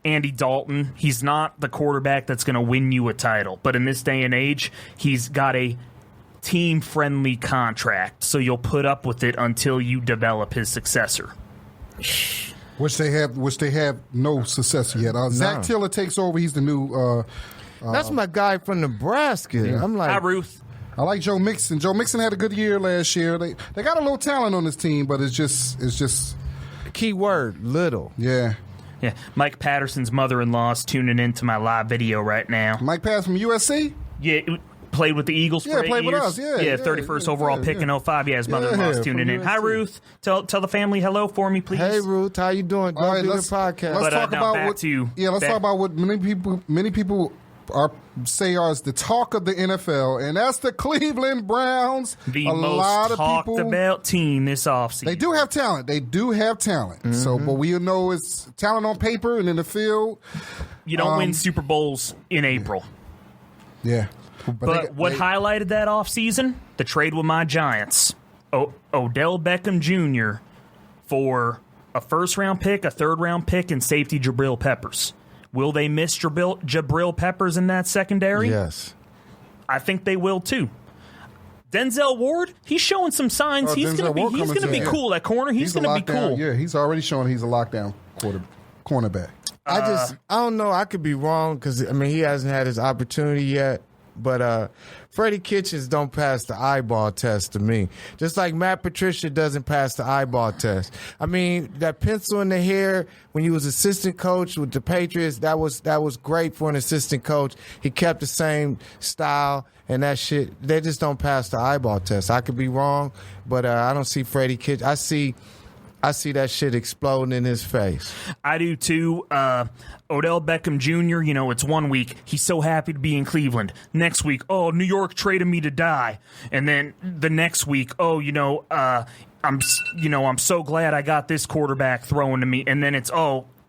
Andy Dalton, he's not the quarterback that's going to win you a title, but in this day and age, he's got a team-friendly contract, so you'll put up with it until you develop his successor. Which they have no successor yet. Zach Taylor takes over. He's the new. That's my guy from Nebraska. Yeah. I'm like, hi, Ruth. I like Joe Mixon. Joe Mixon had a good year last year. They got a little talent on this team, but it's just key word little. Yeah. Yeah. Mike Patterson's mother-in-law is tuning into my live video right now. Mike Patterson from USC. Yeah. Played with the Eagles for 8 played years. With us. Yeah, 31st overall pick in 05. Yeah, his mother-in-law's tuning in. Hi, Ruth. Tell the family hello for me, please. Hey, Ruth. How you doing? All right, let's podcast. Let's talk about what many people say are the talk of the NFL, and that's the Cleveland Browns. The most talked about team this offseason. They do have talent. Mm-hmm. So, but we know it's talent on paper and in the field. You don't win Super Bowls in April. Yeah. But what highlighted that offseason? The trade with my Giants. Odell Beckham Jr. for a first-round pick, a third-round pick, and safety Jabril Peppers. Will they miss Jabril Peppers in that secondary? Yes. I think they will, too. Denzel Ward, he's showing some signs. He's going to be cool at corner. He's going to be cool. Yeah, he's already showing he's a lockdown cornerback. I don't know. I could be wrong because, he hasn't had his opportunity yet. But Freddie Kitchens don't pass the eyeball test to me. Just like Matt Patricia doesn't pass the eyeball test. That pencil in the hair when he was assistant coach with the Patriots, that was great for an assistant coach. He kept the same style and that shit. They just don't pass the eyeball test. I could be wrong, but I don't see Freddie Kitchens. I see that shit exploding in his face. I do too. Odell Beckham Jr., it's 1 week. He's so happy to be in Cleveland. Next week, New York traded me to die. And then the next week, I'm so glad I got this quarterback throwing to me. And then it's,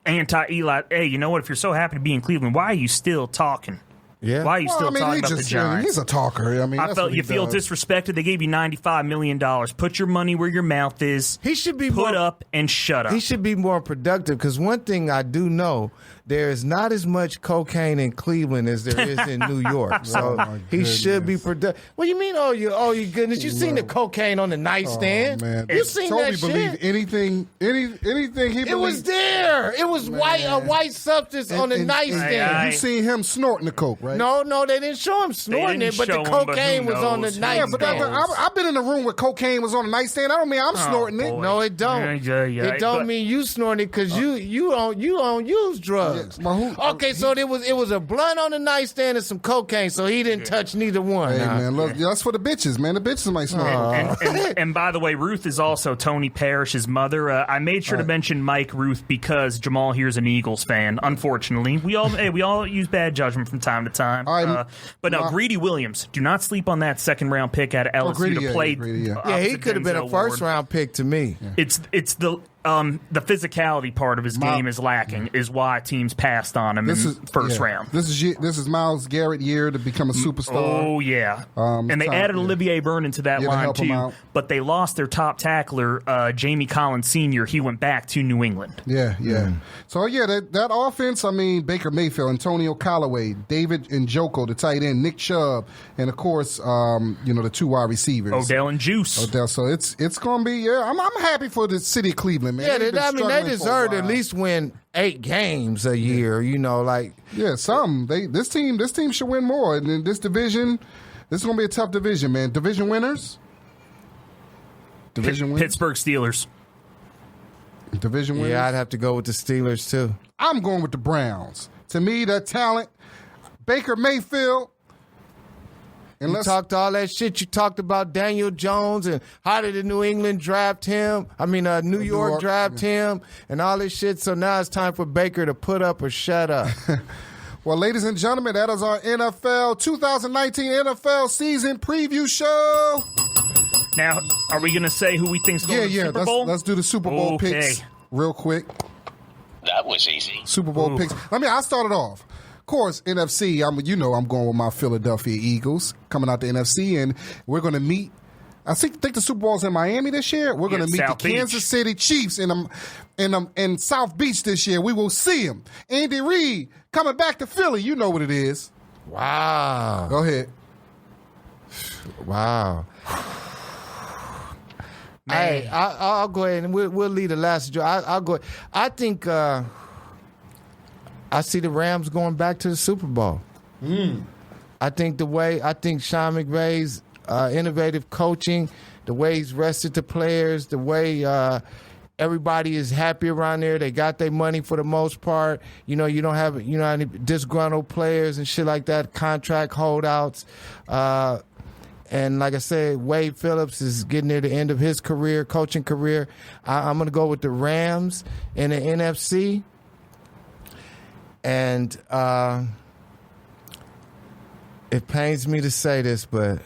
anti-Eli. Hey, you know what? If you're so happy to be in Cleveland, why are you still talking? Yeah. Why are you still talking about the Giants? He's a talker. I felt you feel disrespected. They gave you $95 million. Put your money where your mouth is. He should be put up and shut up. He should be more productive because one thing I do know there is not as much cocaine in Cleveland as there is in New York. So he should be productive. What do you mean? Oh, you goodness! You seen the cocaine on the nightstand? Man. You seen Toby that believe shit? anything he It was there. It was a white substance on the nightstand. You seen him snorting the coke, right? No, they didn't show him snorting it, but the cocaine was on the nightstand. Yeah, but I've been in a room where cocaine was on the nightstand. I don't mean I'm snorting it. No, it don't. It don't mean you snorting it because you don't use drugs. Okay, so it was a blunt on the nightstand and some cocaine, so he didn't touch neither one. Hey man, look, that's for the bitches, man. The bitches might snort. And by the way, Ruth is also Tony Parrish's mother. I made sure to mention Mike Ruth because Jamal here's an Eagles fan. Unfortunately, we all use bad judgment from time to time. But no, Greedy Williams, do not sleep on that second round pick out of LSU to play. He could have been a first round pick to me. Yeah. It's the physicality part of his game is lacking, is why teams passed on him in first round. This is Myles Garrett year to become a superstar. Oh yeah, and they added Olivier Vernon to that line too. But they lost their top tackler, Jamie Collins Sr. He went back to New England. Yeah. So that offense. I mean, Baker Mayfield, Antonio Callaway, David Njoku, the tight end, Nick Chubb, and of course, the two wide receivers, Odell and Juice. So it's going to be. I'm happy for the city of Cleveland, man. Yeah, they deserve to at least win 8 games a year. This team should win more. And in this division, this is going to be a tough division, man. Division winners. Pittsburgh Steelers. Division winners. Yeah, I'd have to go with the Steelers too. I'm going with the Browns. To me, that talent, Baker Mayfield. You talked all that shit. You talked about Daniel Jones and how did the New England draft him? New York draft him and all this shit. So now it's time for Baker to put up or shut up. Well, ladies and gentlemen, that is our NFL 2019 NFL season preview show. Now, are we going to say who we think's going to the Super Bowl? Let's do the Super Bowl picks real quick. That was easy. Super Bowl picks. I'll start it off. Of course, NFC, I'm going with my Philadelphia Eagles coming out the NFC, and we're going to meet. I think the Super Bowl's in Miami this year. We're going to meet the Kansas City Chiefs in South Beach this year. We will see them. Andy Reid coming back to Philly. You know what it is. Wow. Go ahead. Wow. Hey, I'll go ahead and we'll leave the last. I'll go. I think. I see the Rams going back to the Super Bowl. I think Sean McVay's innovative coaching, the way he's rested the players, the way everybody is happy around there. They got their money for the most part. You don't have any disgruntled players and shit like that, contract holdouts. And like I said, Wade Phillips is getting near the end of his coaching career. I'm going to go with the Rams in the NFC. And it pains me to say this, but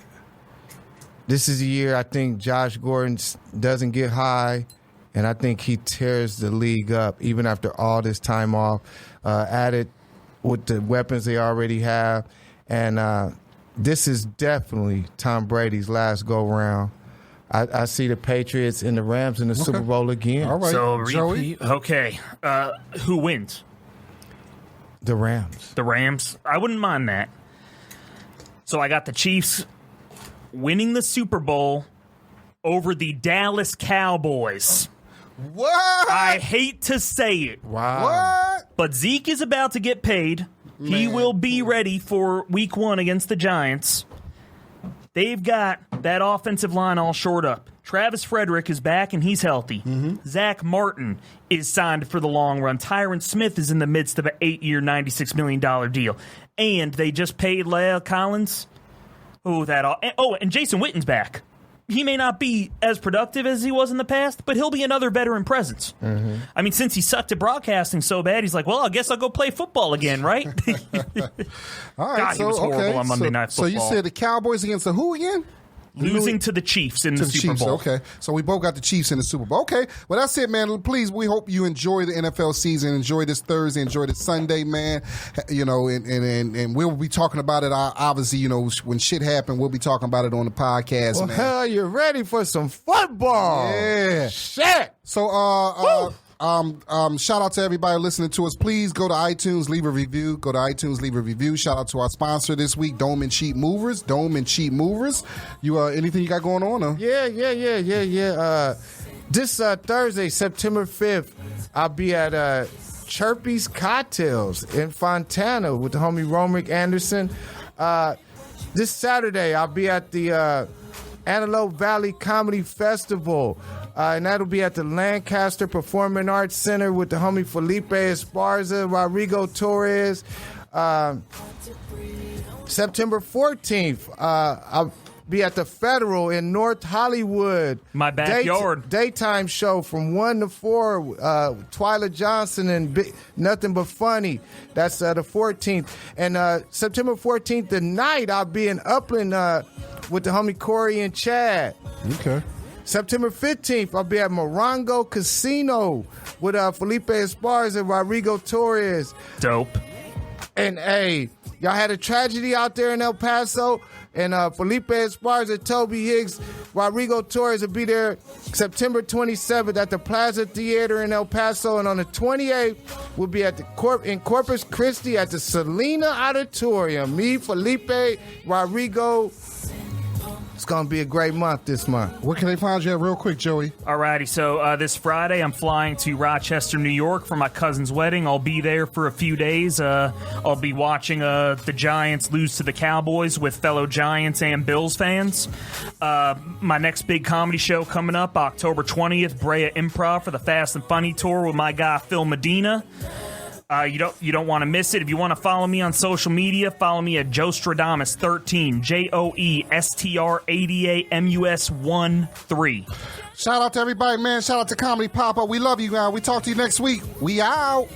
this is a year I think Josh Gordon doesn't get high, and I think he tears the league up even after all this time off, added with the weapons they already have. And this is definitely Tom Brady's last go-round. I see the Patriots and the Rams in the Super Bowl again. All right, so repeat. Okay, who wins? The Rams. The Rams? I wouldn't mind that. So I got the Chiefs winning the Super Bowl over the Dallas Cowboys. What? I hate to say it. Wow. What? But Zeke is about to get paid. Man. He will be ready for week 1 against the Giants. They've got that offensive line all shored up. Travis Frederick is back and he's healthy. Zach Martin is signed for the long run. Tyron Smith is in the midst of an 8-year, $96 million deal. And they just paid La'el Collins. And Jason Witten's back. He may not be as productive as he was in the past, but he'll be another veteran presence. I mean, since he sucked at broadcasting so bad, he's like, well, I guess I'll go play football again, right? All right, God, he was horrible on Monday Night Football. So you said the Cowboys against the who again? Losing to the Chiefs in the Super Bowl. Okay, so we both got the Chiefs in the Super Bowl. Okay, well, that's it, man. Please, we hope you enjoy the NFL season. Enjoy this Thursday. Enjoy this Sunday, man. And we'll be talking about it, obviously, when shit happens, we'll be talking about it on the podcast, man. Hell, you're ready for some football. Yeah. Shit. So, Shout out to everybody listening to us. Please go to iTunes, leave a review. Shout out to our sponsor this week, Dome and Cheap Movers. You anything you got going on? Yeah. This Thursday, September 5th, I'll be at Chirpy's Cocktails in Fontana with the homie Romerick Anderson. This Saturday, I'll be at the Antelope Valley Comedy Festival, and that'll be at the Lancaster Performing Arts Center with the homie Felipe Esparza, Rodrigo Torres. September 14th, I'll be at the Federal in North Hollywood. My backyard. Daytime show from 1 to 4. Twyla Johnson and Nothing But Funny. That's the 14th. And September 14th, the night, I'll be in Upland with the homie Corey and Chad. Okay. September 15th, I'll be at Morongo Casino with Felipe Esparza and Rodrigo Torres. Dope. And hey, y'all had a tragedy out there in El Paso, and Felipe Esparza, Tobe Hixx, Rodrigo Torres will be there September 27th at the Plaza Theater in El Paso, and on the 28th, we'll be at in Corpus Christi at the Selena Auditorium. Me, Felipe, Rodrigo. It's going to be a great month this month. Where can they find you at real quick, Joey? Alrighty, so this Friday I'm flying to Rochester, New York for my cousin's wedding. I'll be there for a few days. I'll be watching the Giants lose to the Cowboys with fellow Giants and Bills fans. My next big comedy show coming up, October 20th, Brea Improv for the Fast and Funny Tour with my guy Phil Medina. You don't want to miss it. If you want to follow me on social media, follow me at Joestradamus13, JoeStradamus13. Shout out to everybody, man. Shout out to Comedy Pop-Up. We love you, guys. We talk to you next week. We out.